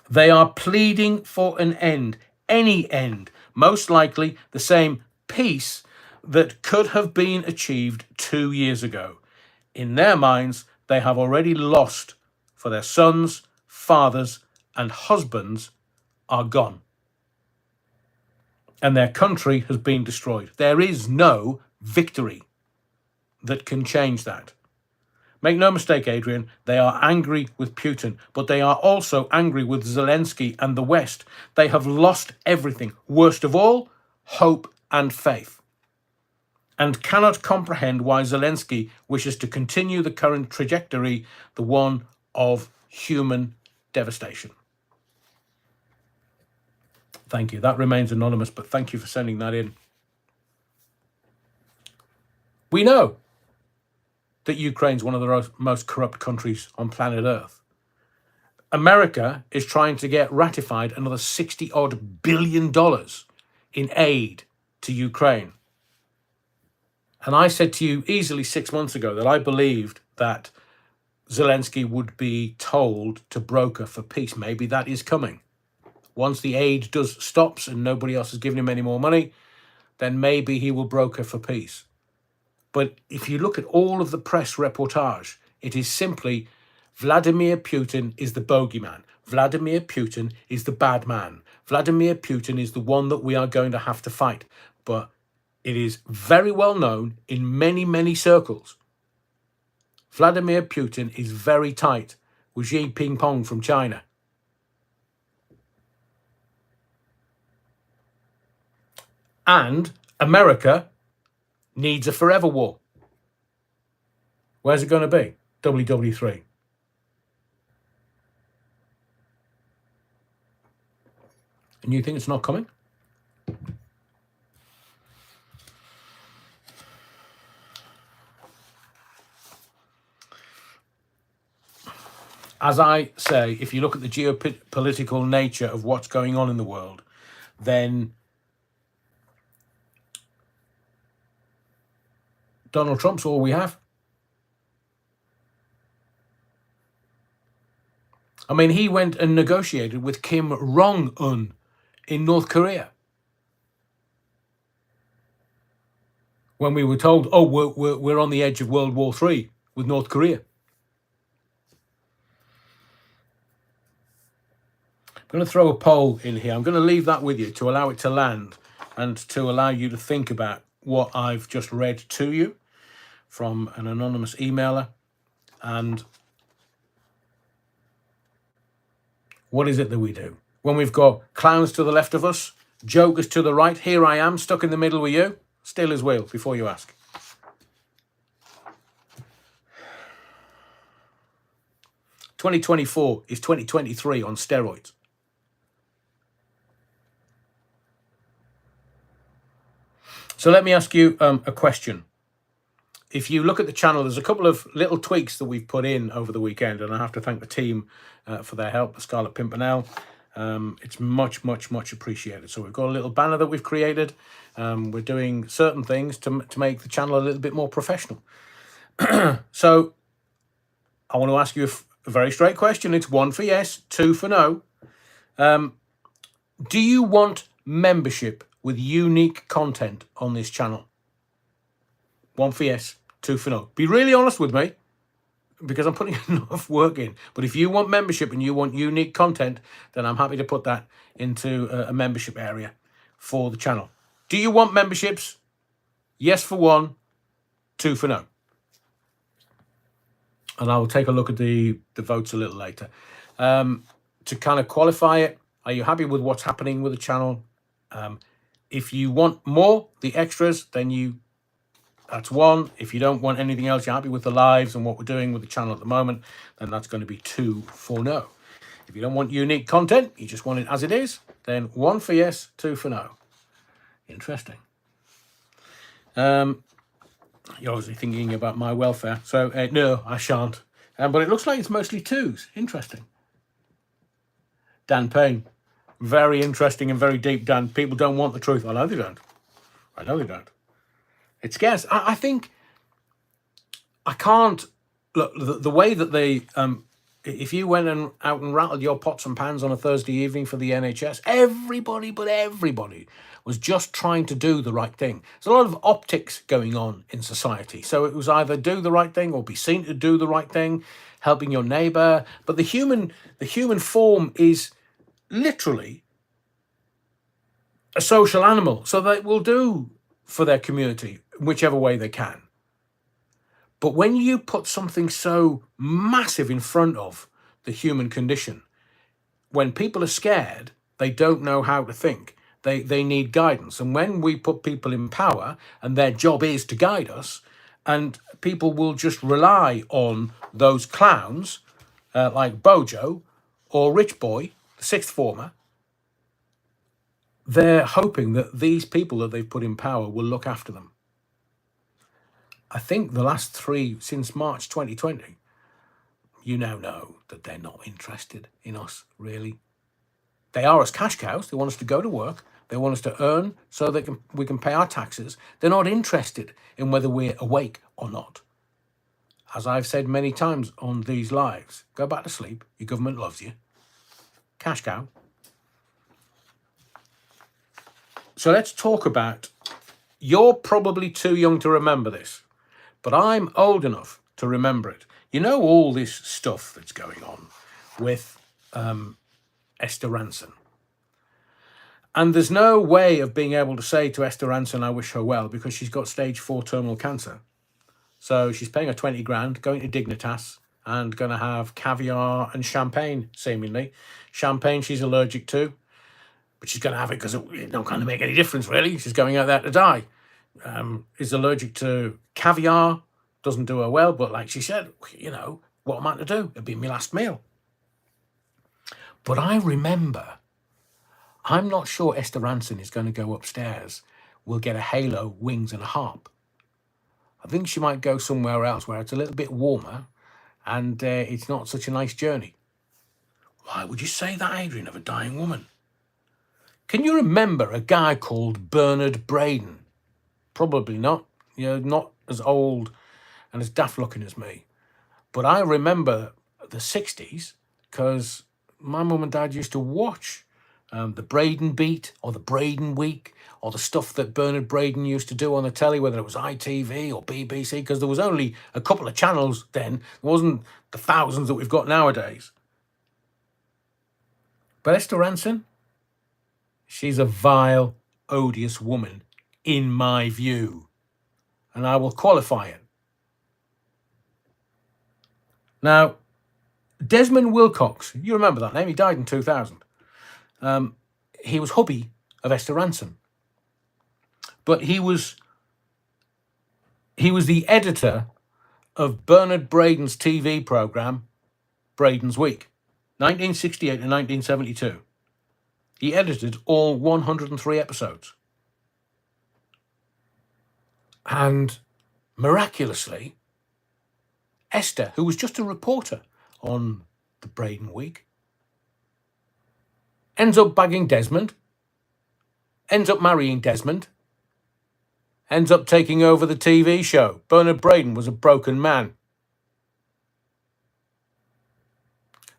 They are pleading for an end, any end, most likely the same peace that could have been achieved 2 years ago. In their minds, they have already lost, for their sons, fathers, and husbands are gone. And their country has been destroyed. There is no victory that can change that. Make no mistake, Adrian, they are angry with Putin, but they are also angry with Zelensky and the West. They have lost everything, worst of all, hope and faith, and cannot comprehend why Zelensky wishes to continue the current trajectory, the one of human devastation. Thank you. That remains anonymous, but thank you for sending that in. We know that Ukraine's one of the most corrupt countries on planet Earth. America is trying to get ratified another $60-odd billion in aid to Ukraine. And I said to you easily 6 months ago that I believed that Zelensky would be told to broker for peace. Maybe that is coming. Once the aid stops and nobody else is giving him any more money, then maybe he will broker for peace. But if you look at all of the press reportage, it is simply Vladimir Putin is the bogeyman. Vladimir Putin is the bad man. Vladimir Putin is the one that we are going to have to fight. But it is very well known in many, many circles. Vladimir Putin is very tight with Xi Jinping from China. And America needs a forever war. Where's it going to be? WW3. And you think it's not coming? As I say, if you look at the geopolitical nature of what's going on in the world, then Donald Trump's all we have. I mean, he went and negotiated with Kim Jong-un in North Korea. When we were told, oh, we're on the edge of World War III with North Korea. I'm going to throw a poll in here. I'm going to leave that with you to allow it to land and to allow you to think about what I've just read to you from an anonymous emailer. And what is it that we do? When we've got clowns to the left of us, jokers to the right, here I am stuck in the middle with you. Still as wheel, before you ask. "2024 is 2023 on steroids." So let me ask you a question. If you look at the channel, there's a couple of little tweaks that we've put in over the weekend, and I have to thank the team for their help, the Scarlet Pimpernel. It's much, much, much appreciated. So we've got a little banner that we've created. We're doing certain things to make the channel a little bit more professional. So I want to ask you a very straight question. It's 1 for yes, 2 for no. Do you want membership with unique content on this channel? 1 for yes, 2 for no. Be really honest with me, because I'm putting enough work in. But if you want membership and you want unique content, then I'm happy to put that into a membership area for the channel. Do you want memberships? Yes for 1, 2 for no. And I will take a look at the votes a little later. To kind of qualify it, are you happy with what's happening with the channel? If you want more, the extras, then that's 1. If you don't want anything else, you're happy with the lives and what we're doing with the channel at the moment, then that's going to be 2 for no. If you don't want unique content, you just want it as it is, then 1 for yes, 2 for no. Interesting. You're obviously thinking about my welfare. So, no, I shan't. But it looks like it's mostly 2s. Interesting. Dan Payne. Very interesting and very deep, Dan. People don't want the truth. I know they don't. I know they don't. It scares. I think I can't... Look, the way that they... if you went out and rattled your pots and pans on a Thursday evening for the NHS, everybody was just trying to do the right thing. There's a lot of optics going on in society. So it was either do the right thing or be seen to do the right thing, helping your neighbour. But the human form is literally a social animal. So they will do for their community whichever way they can. But when you put something so massive in front of the human condition, when people are scared, they don't know how to think. They need guidance. And when we put people in power and their job is to guide us, and people will just rely on those clowns like Bojo or Rich Boy, the sixth former, they're hoping that these people that they've put in power will look after them. I think the last 3 since March 2020, you now know that they're not interested in us, really. They are as cash cows. They want us to go to work. They want us to earn so we can pay our taxes. They're not interested in whether we're awake or not. As I've said many times on these lives, go back to sleep. Your government loves you. Cash cow. So let's talk about, you're probably too young to remember this, but I'm old enough to remember it. You know all this stuff that's going on with Esther Ranson. And there's no way of being able to say to Esther Ranson, I wish her well, because she's got stage 4 terminal cancer. So she's paying her 20 grand, going to Dignitas, and going to have caviar and champagne, seemingly. Champagne she's allergic to, but she's going to have it because it don't kind of make any difference, really. She's going out there to die. Is allergic to caviar, doesn't do her well, but like she said, you know, what am I to do? It'll be my last meal. But I remember, I'm not sure Esther Ranson is going to go upstairs. We'll get a halo, wings and a harp. I think she might go somewhere else where it's a little bit warmer and it's not such a nice journey. Why would you say that, Adrian, of a dying woman? Can you remember a guy called Bernard Braden? Probably not. You're not as old and as daft looking as me. But I remember the 60s because my mum and dad used to watch the Braden Beat or the Braden Week or the stuff that Bernard Braden used to do on the telly, whether it was ITV or BBC, because there was only a couple of channels then. There wasn't the thousands that we've got nowadays. But Esther Ranson, she's a vile, odious woman, in my view. And I will qualify it. Now, Desmond Wilcox, you remember that name? He died in 2000. He was hubby of Esther Ranson. But he was the editor of Bernard Braden's TV program, Braden's Week, 1968 and 1972. He edited all 103 episodes. And miraculously, Esther, who was just a reporter on the Braden Week, ends up bagging Desmond, ends up marrying Desmond, ends up taking over the TV show. Bernard Braden was a broken man.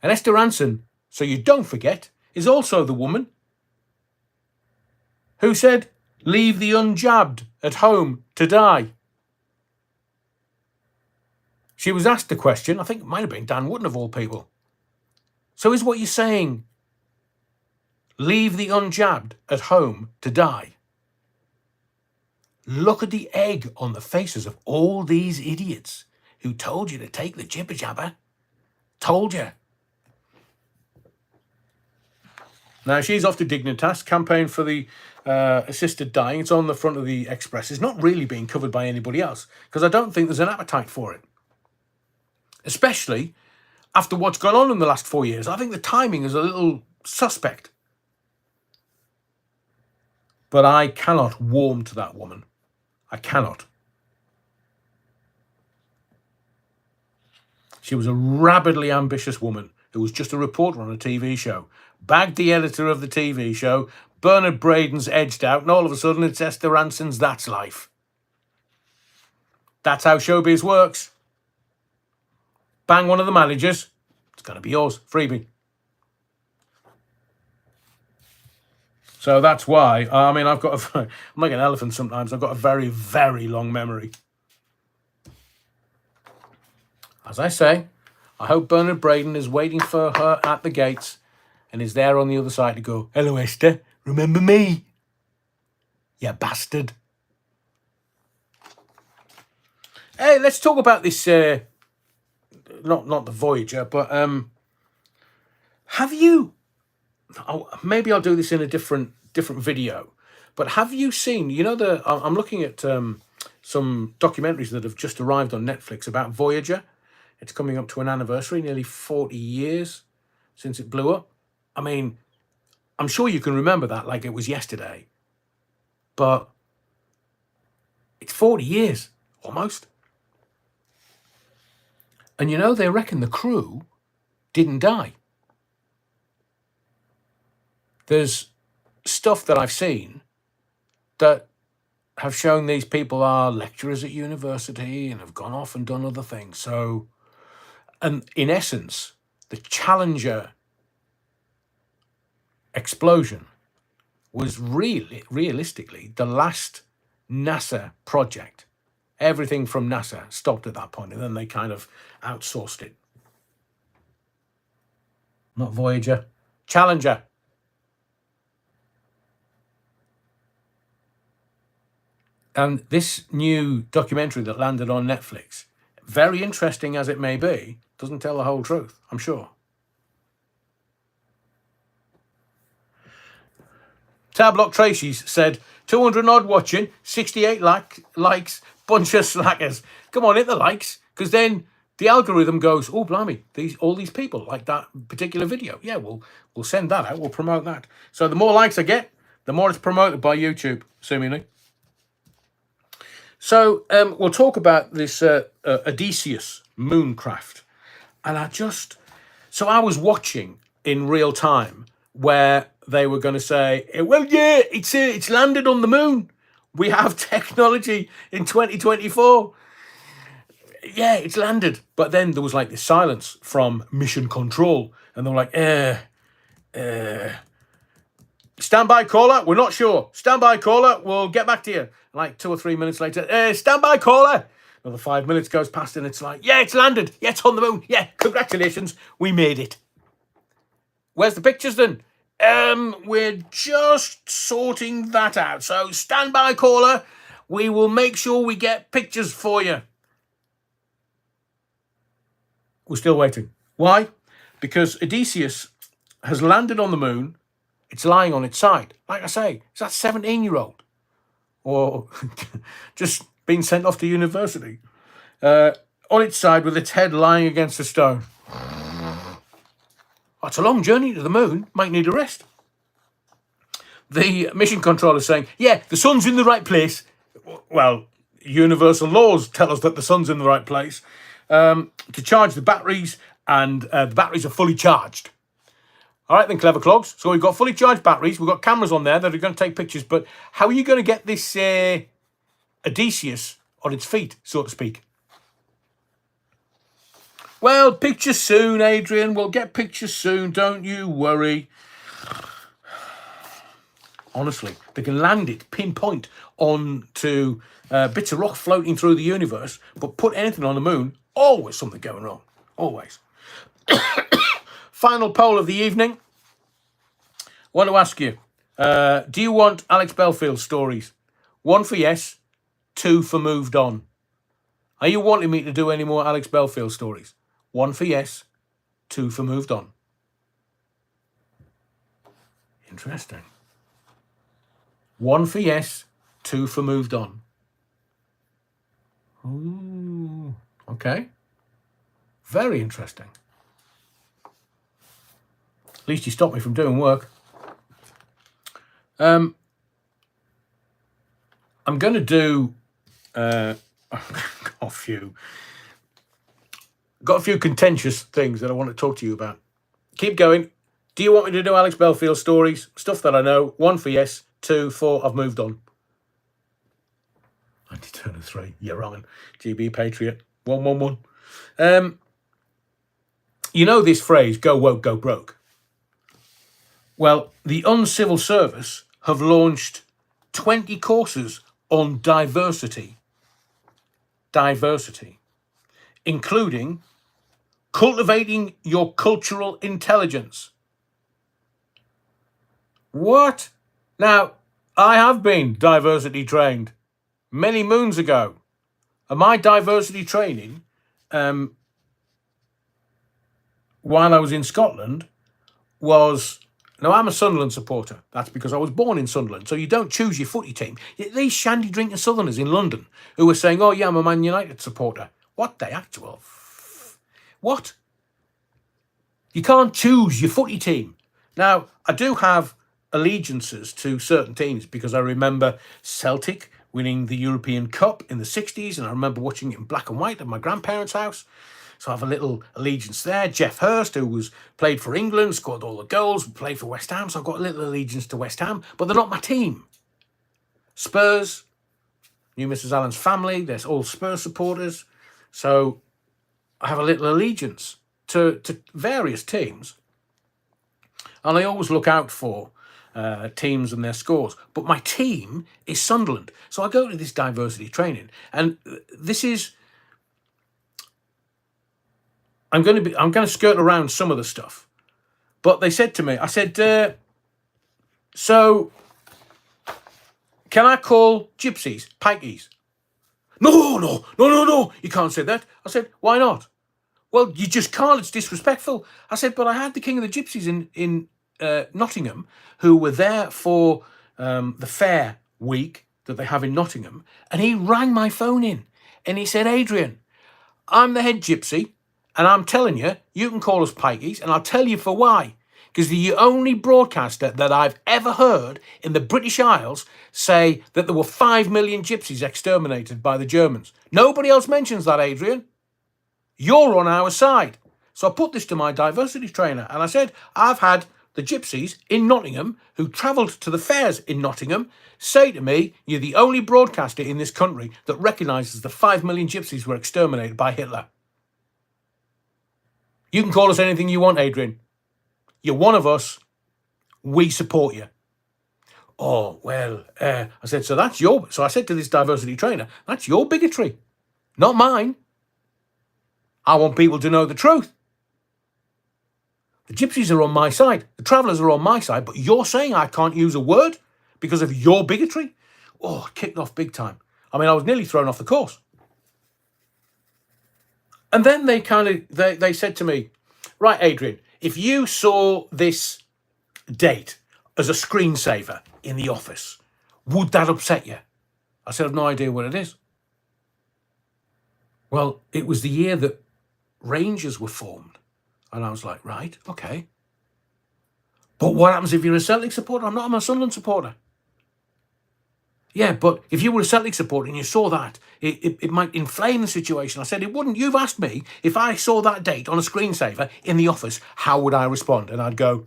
And Esther Ranson, so you don't forget, is also the woman who said, leave the unjabbed at home to die. She was asked the question, I think it might have been Dan Wootton of all people. So is what you're saying, leave the unjabbed at home to die? Look at the egg on the faces of all these idiots who told you to take the jibber jabber. Told you. Now, she's off to Dignitas, campaign for the assisted dying. It's on the front of the Express. It's not really being covered by anybody else because I don't think there's an appetite for it. Especially after what's gone on in the last 4 years. I think the timing is a little suspect. But I cannot warm to that woman. I cannot. She was a rabidly ambitious woman who was just a reporter on a TV show. Bagged the editor of the TV show. Bernard Braden's edged out. And all of a sudden it's Esther Ranson's That's Life. That's how showbiz works. Bang one of the managers. It's going to be yours. Freebie. So that's why. I mean, I'm like an elephant sometimes. I've got a very, very long memory. As I say, I hope Bernard Braden is waiting for her at the gates and is there on the other side to go, hello, Esther, remember me? You bastard. Hey, let's talk about this, not the Voyager, but have you, maybe I'll do this in a different video, but have you seen, I'm looking at some documentaries that have just arrived on Netflix about Voyager. It's coming up to an anniversary, nearly 40 years since it blew up. I mean, I'm sure you can remember that like it was yesterday. But it's 40 years, almost. And they reckon the crew didn't die. There's stuff that I've seen that have shown these people are lecturers at university and have gone off and done other things. So, and in essence, the Challenger explosion was realistically the last NASA project. Everything from NASA stopped at that point, and then they kind of outsourced it. Not Voyager, Challenger. And this new documentary that landed on Netflix, very interesting as it may be, doesn't tell the whole truth, I'm sure. Tablock Tracy's said, 200 odd watching, 68 likes, bunch of slackers. Come on, hit the likes, because then the algorithm goes, oh, blimey, all these people like that particular video. Yeah, we'll send that out, we'll promote that. So the more likes I get, the more it's promoted by YouTube, seemingly. So we'll talk about this Odysseus mooncraft. And I was watching in real time where they were going to say, well, yeah, it's landed on the moon. We have technology in 2024. Yeah, it's landed. But then there was like this silence from mission control. And they were like, stand by, caller. We're not sure. Stand by, caller. We'll get back to you. Like 2 or 3 minutes later, stand by, caller. Another 5 minutes goes past and it's like, yeah, it's landed. Yeah, it's on the moon. Yeah, congratulations. We made it. Where's the pictures then? We're just sorting that out. So stand by, caller. We will make sure we get pictures for you. We're still waiting. Why? Because Odysseus has landed on the moon. It's lying on its side. Like I say, it's that 17-year-old. Or just been sent off to university. On its side with its head lying against a stone. It's a long journey to the moon. Might need a rest. The mission controller is saying, yeah, the sun's in the right place. Well, universal laws tell us that the sun's in the right place. To charge the batteries, and the batteries are fully charged. All right, then, clever clogs. So we've got fully charged batteries. We've got cameras on there that are going to take pictures. But how are you going to get this Odysseus on its feet, so to speak? Well, pictures soon, Adrian. We'll get pictures soon. Don't you worry. Honestly, they can land it pinpoint onto bits of rock floating through the universe, but put anything on the moon, always something going wrong. Always. Final poll of the evening. I want to ask you, do you want Alex Belfield stories? 1 for yes, 2 for moved on. Are you wanting me to do any more Alex Belfield stories? 1 for yes, 2 for moved on. Interesting. 1 for yes, 2 for moved on. Ooh, okay. Very interesting. At least you stopped me from doing work. I'm going to do got a few contentious things that I want to talk to you about. Keep going. Do you want me to do Alex Belfield stories? Stuff that I know. 1 for yes, 2 for I've moved on. Anti-Turner 3. You're on. GB Patriot. 111. You know this phrase, go woke, go broke. Well, the Uncivil Service have launched 20 courses on diversity, including cultivating your cultural intelligence. What? Now, I have been diversity trained many moons ago. And my diversity training, while I was in Scotland, was... Now, I'm a Sunderland supporter. That's because I was born in Sunderland. So you don't choose your footy team. These shandy-drinking Southerners in London who were saying, oh, yeah, I'm a Man United supporter. What the actual... What? You can't choose your footy team. Now, I do have allegiances to certain teams because I remember Celtic winning the European Cup in the 60s, and I remember watching it in black and white at my grandparents' house. So I have a little allegiance there. Jeff Hurst, who played for England, scored all the goals, played for West Ham. So I've got a little allegiance to West Ham, but they're not my team. Spurs, knew Mrs. Allen's family. They're all Spurs supporters. So I have a little allegiance to various teams. And I always look out for teams and their scores. But my team is Sunderland. So I go to this diversity training. And this is... I'm going to skirt around some of the stuff. But they said to me, I said, so can I call gypsies pikeys? No, you can't say that. I said, why not? Well, you just can't, it's disrespectful. I said, but I had the King of the Gypsies in Nottingham who were there for the fair week that they have in Nottingham, and he rang my phone in and he said, Adrian, I'm the head gypsy, and I'm telling you, you can call us pikeys, and I'll tell you for why. Because the only broadcaster that I've ever heard in the British Isles say that there were 5 million gypsies exterminated by the Germans. Nobody else mentions that, Adrian. You're on our side. So I put this to my diversity trainer, and I said, I've had the gypsies in Nottingham who travelled to the fairs in Nottingham say to me, you're the only broadcaster in this country that recognises the 5 million gypsies were exterminated by Hitler. You can call us anything you want, Adrian. You're one of us. We support you. Oh, well, I said, so I said to this diversity trainer, that's your bigotry, not mine. I want people to know the truth. The gypsies are on my side. The travellers are on my side, but you're saying I can't use a word because of your bigotry? Oh, it kicked off big time. I mean, I was nearly thrown off the course. And then they said to me, right, Adrian, if you saw this date as a screensaver in the office, would that upset you? I said, I've no idea what it is. Well, it was the year that Rangers were formed. And I was like, right, okay. But what happens if you're a Celtic supporter? I'm a Sunderland supporter. Yeah, but if you were a Celtic supporter and you saw that, it might inflame the situation. I said, it wouldn't. You've asked me if I saw that date on a screensaver in the office, how would I respond? And I'd go,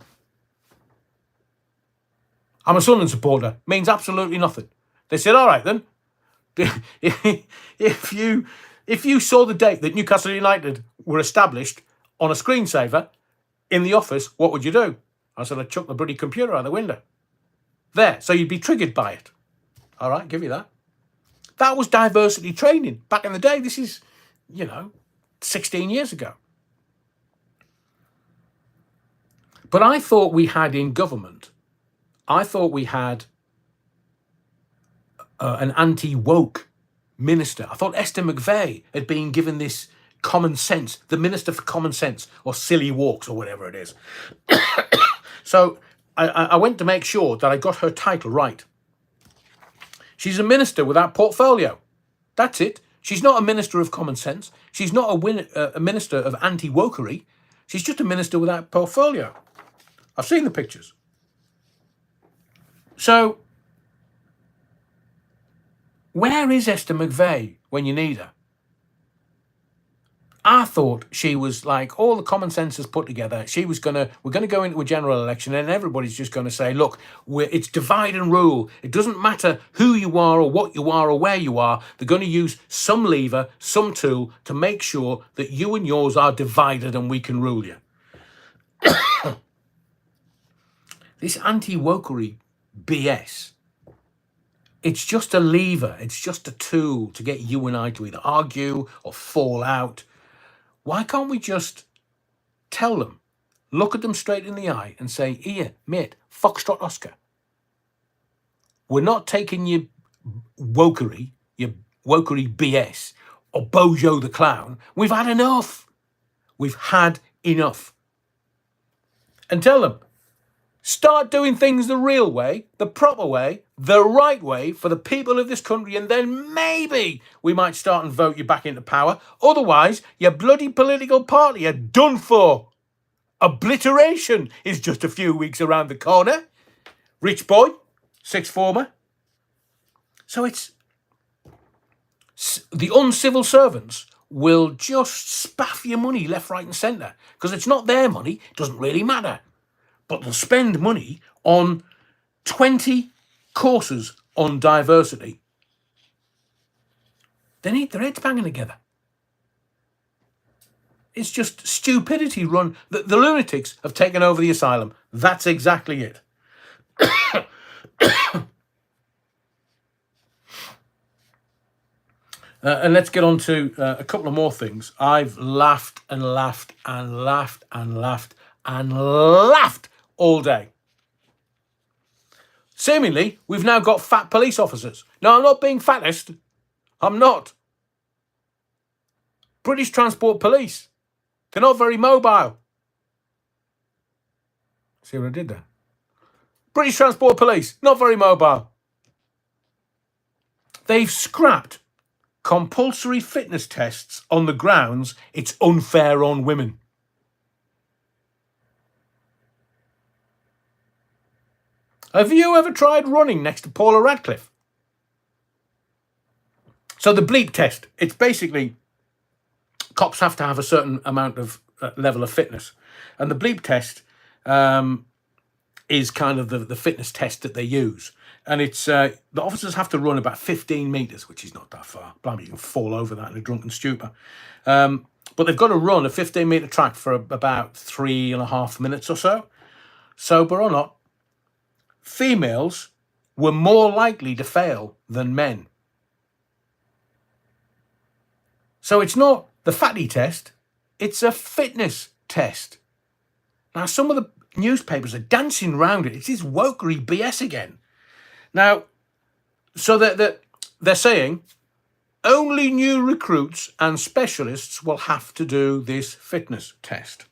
I'm a Sunderland supporter. Means absolutely nothing. They said, all right then. If you saw the date that Newcastle United were established on a screensaver in the office, what would you do? I said, I'd chuck the bloody computer out the window. There, so you'd be triggered by it. All right, give you that. That was diversity training back in the day. This is, 16 years ago. But I thought we had in government, an anti-woke minister. I thought Esther McVey had been given this common sense, the Minister for Common Sense, or Silly Walks, or whatever it is. So I went to make sure that I got her title right. She's a minister without portfolio. That's it. She's not a minister of common sense. She's not a minister of anti-wokery. She's just a minister without portfolio. I've seen the pictures. So, where is Esther McVey when you need her? I thought she was like all the common sense is put together. We're going to go into a general election and everybody's just going to say, look, it's divide and rule. It doesn't matter who you are or what you are or where you are. They're going to use some lever, some tool to make sure that you and yours are divided and we can rule you. This anti-wokery BS, it's just a lever. It's just a tool to get you and I to either argue or fall out. Why can't we just tell them, look at them straight in the eye and say, here, mate, Foxtrot Oscar. We're not taking your wokery BS or Bojo the Clown. We've had enough. We've had enough. And tell them, start doing things the real way, the proper way, the right way for the people of this country, and then maybe we might start and vote you back into power. Otherwise, your bloody political party are done for. Obliteration is just a few weeks around the corner. Rich boy, sixth former. So it's the uncivil servants will just spaff your money left, right and centre because it's not their money. It doesn't really matter. But they'll spend money on 20 courses on diversity. They need their heads banging together. It's just stupidity run. The lunatics have taken over the asylum. That's exactly it. And let's get on to a couple of more things. I've laughed and laughed and laughed and laughed and laughed all day. Seemingly, we've now got fat police officers. Now, I'm not being fattest. I'm not. British Transport Police. They're not very mobile. See what I did there? British Transport Police, not very mobile. They've scrapped compulsory fitness tests on the grounds it's unfair on women. Have you ever tried running next to Paula Radcliffe? So the bleep test, it's basically cops have to have a certain amount of level of fitness. And the bleep test is kind of the fitness test that they use. And it's the officers have to run about 15 metres, which is not that far. Blimey, you can fall over that in a drunken stupor. But they've got to run a 15-metre track for about 3.5 minutes or so. Sober or not, females were more likely to fail than men. So it's not the fatty test, it's a fitness test. Now, some of the newspapers are dancing around it. It's this wokery BS again. Now, so they're saying only new recruits and specialists will have to do this fitness test.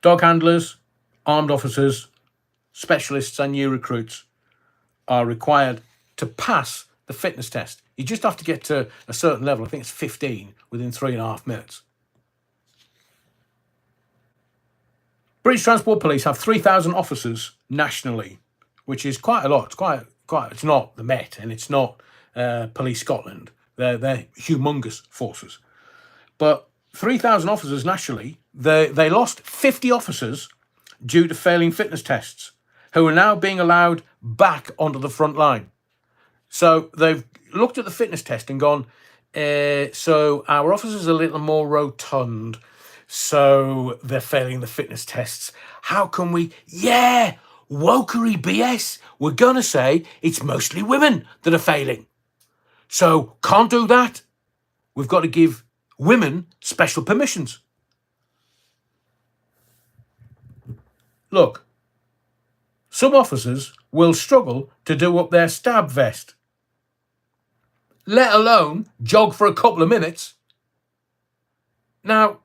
Dog handlers, armed officers, specialists and new recruits are required to pass the fitness test. You just have to get to a certain level. I think it's 15 within 3.5 minutes. British Transport Police have 3,000 officers nationally, which is quite a lot. It's not the Met and it's not Police Scotland. They're humongous forces. But 3,000 officers nationally, they lost 50 officers due to failing fitness tests, who are now being allowed back onto the front line. So they've looked at the fitness test and gone, So our officers are a little more rotund, so they're failing the fitness tests. How can we? Yeah, wokery BS. We're gonna say it's mostly women that are failing. So can't do that. We've got to give women special permissions. Look, some officers will struggle to do up their stab vest, let alone jog for a couple of minutes. Now,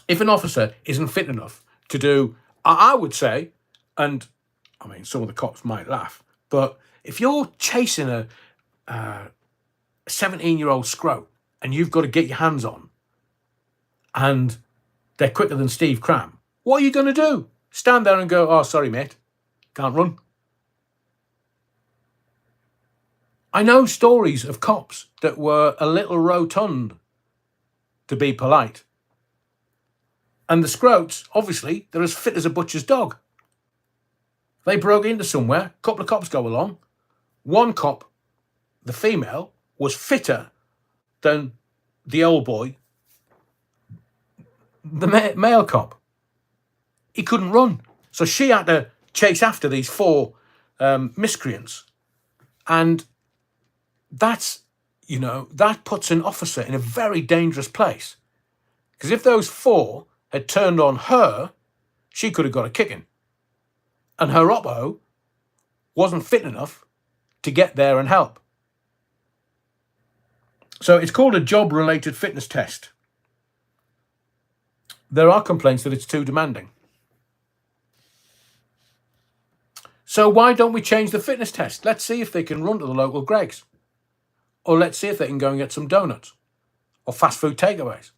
if an officer isn't fit enough to do, I would say, and I mean, some of the cops might laugh, but if you're chasing a 17-year-old scrote and you've got to get your hands on, and they're quicker than Steve Cram, what are you going to do? Stand there and go, oh, sorry, mate, can't run. I know stories of cops that were a little rotund, to be polite. And the scroats, obviously, they're as fit as a butcher's dog. They broke into somewhere, a couple of cops go along. One cop, the female, was fitter than the old boy, the male cop. He couldn't run. So she had to chase after these four miscreants. And that's, that puts an officer in a very dangerous place. Because if those four had turned on her, she could have got a kicking. And her oppo wasn't fit enough to get there and help. So it's called a job-related fitness test. There are complaints that it's too demanding. So why don't we change the fitness test? Let's see if they can run to the local Greggs. Or let's see if they can go and get some donuts. Or fast food takeaways.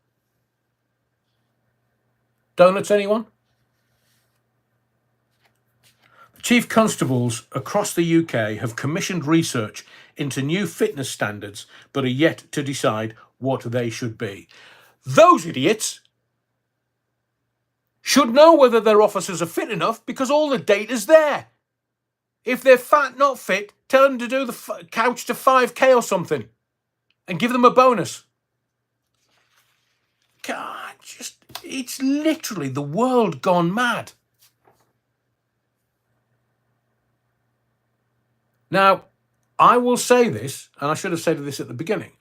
Donuts, anyone? Chief constables across the UK have commissioned research into new fitness standards, but are yet to decide what they should be. Those idiots should know whether their officers are fit enough because all the data's there. If they're fat, not fit, tell them to do the couch to 5K or something and give them a bonus. God, it's literally the world gone mad. Now, I will say this, and I should have said this at the beginning.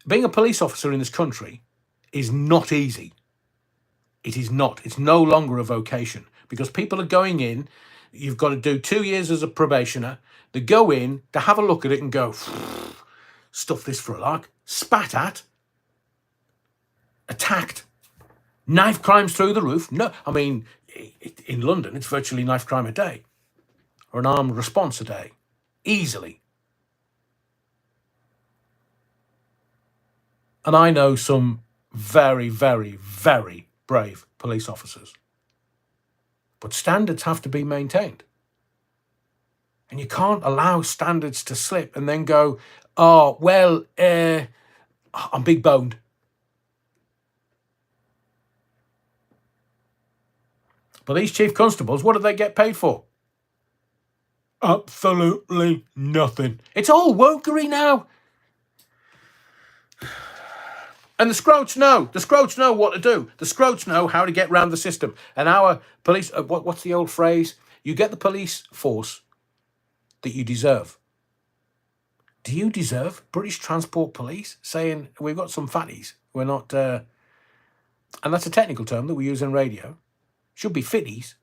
Being a police officer in this country is not easy. It is not. It's no longer a vocation because people are going in. You've got to do 2 years as a probationer. They go in, to have a look at it and go, stuff this for a lark, spat at, attacked, knife crimes through the roof. No, I mean, in London, it's virtually knife crime a day or an armed response a day, easily. And I know some very, very, very brave police officers. But standards have to be maintained. And you can't allow standards to slip and then go, oh, well, I'm big boned. But these chief constables, what do they get paid for? Absolutely nothing. It's all wokery now. And the scroats know. The scroats know what to do. The scroats know how to get round the system. And our police, what's the old phrase? You get the police force that you deserve. Do you deserve British Transport Police saying, we've got some fatties, we're not, and that's a technical term that we use in radio, should be fitties.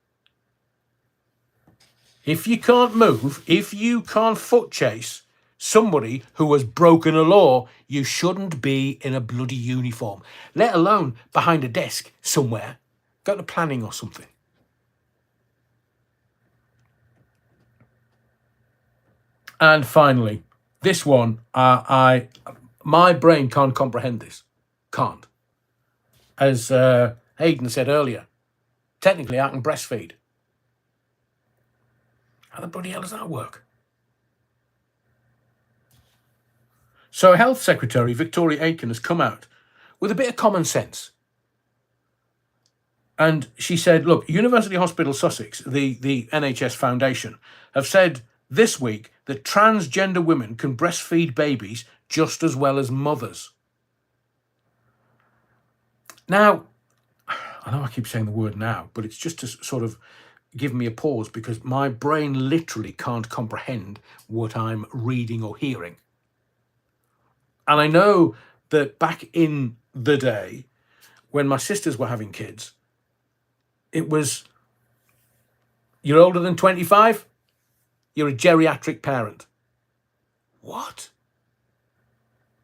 If you can't move, if you can't foot chase somebody who has broken a law, you shouldn't be in a bloody uniform, let alone behind a desk somewhere. Go to planning or something. And finally, this one, my brain can't comprehend this. Can't. As Hayden said earlier, technically I can breastfeed. How the bloody hell does that work? So Health Secretary Victoria Aiken has come out with a bit of common sense. And she said, look, University Hospital Sussex, the NHS Foundation, have said this week that transgender women can breastfeed babies just as well as mothers. Now, I know I keep saying the word now, but it's just to sort of give me a pause because my brain literally can't comprehend what I'm reading or hearing. And I know that back in the day, when my sisters were having kids, it was, you're older than 25, you're a geriatric parent. What?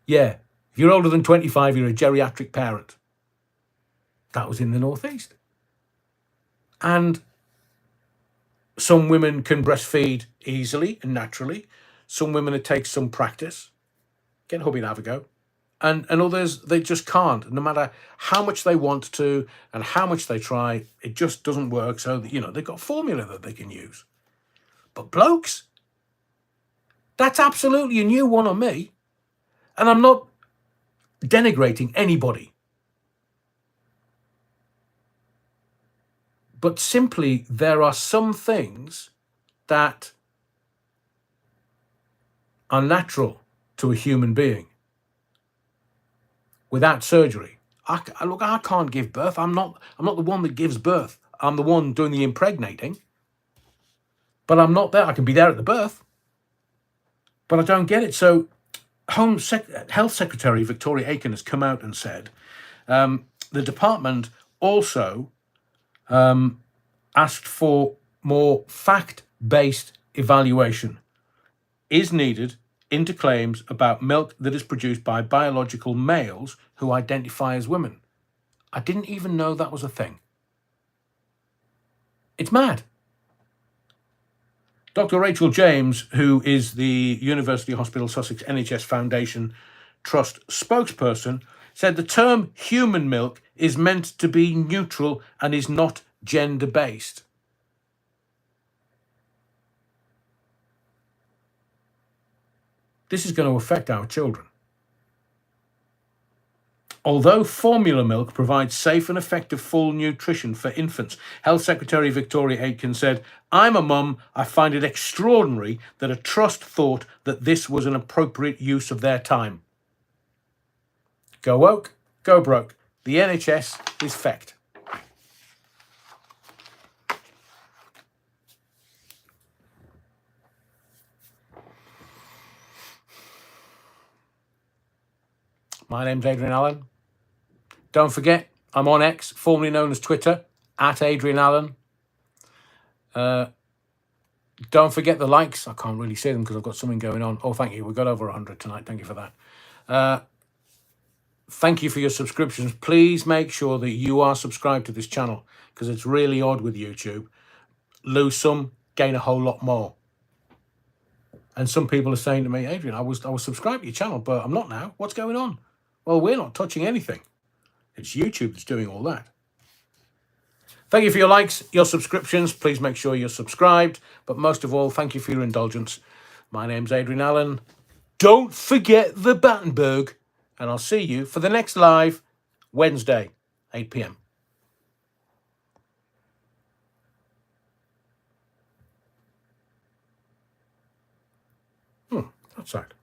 Yeah, if you're older than 25, you're a geriatric parent. That was in the Northeast. And some women can breastfeed easily and naturally. Some women, it takes some practice. Get hubby and have a go. And others, they just can't. No matter how much they want to and how much they try, it just doesn't work. So, they've got a formula that they can use. But blokes, that's absolutely a new one on me. And I'm not denigrating anybody. But simply, there are some things that are natural to a human being without surgery. I can't give birth. I'm not the one that gives birth. I'm the one doing the impregnating. But I'm not there. I can be there at the birth. But I don't get it. So Health Secretary Victoria Aiken has come out and said the department also asked for more fact-based evaluation is needed into claims about milk that is produced by biological males who identify as women. I didn't even know that was a thing. It's mad. Dr. Rachel James, who is the University Hospital Sussex NHS Foundation Trust spokesperson, said the term human milk is meant to be neutral and is not gender-based. This is going to affect our children. Although formula milk provides safe and effective full nutrition for infants, Health Secretary Victoria Aitken said, I'm a mum. I find it extraordinary that a trust thought that this was an appropriate use of their time. Go woke, go broke. The NHS is fecked. My name's Adrian Allen. Don't forget, I'm on X, formerly known as Twitter, at Adrian Allen. Don't forget the likes. I can't really see them because I've got something going on. Oh, thank you. We got over 100 tonight. Thank you for that. Thank you for your subscriptions. Please make sure that you are subscribed to this channel because it's really odd with YouTube. Lose some, gain a whole lot more. And some people are saying to me, Adrian, I was subscribed to your channel, but I'm not now. What's going on? Well, we're not touching anything. It's YouTube that's doing all that. Thank you for your likes, your subscriptions. Please make sure you're subscribed. But most of all, thank you for your indulgence. My name's Adrian Allen. Don't forget the Battenberg. And I'll see you for the next live Wednesday, 8 p.m. Outside.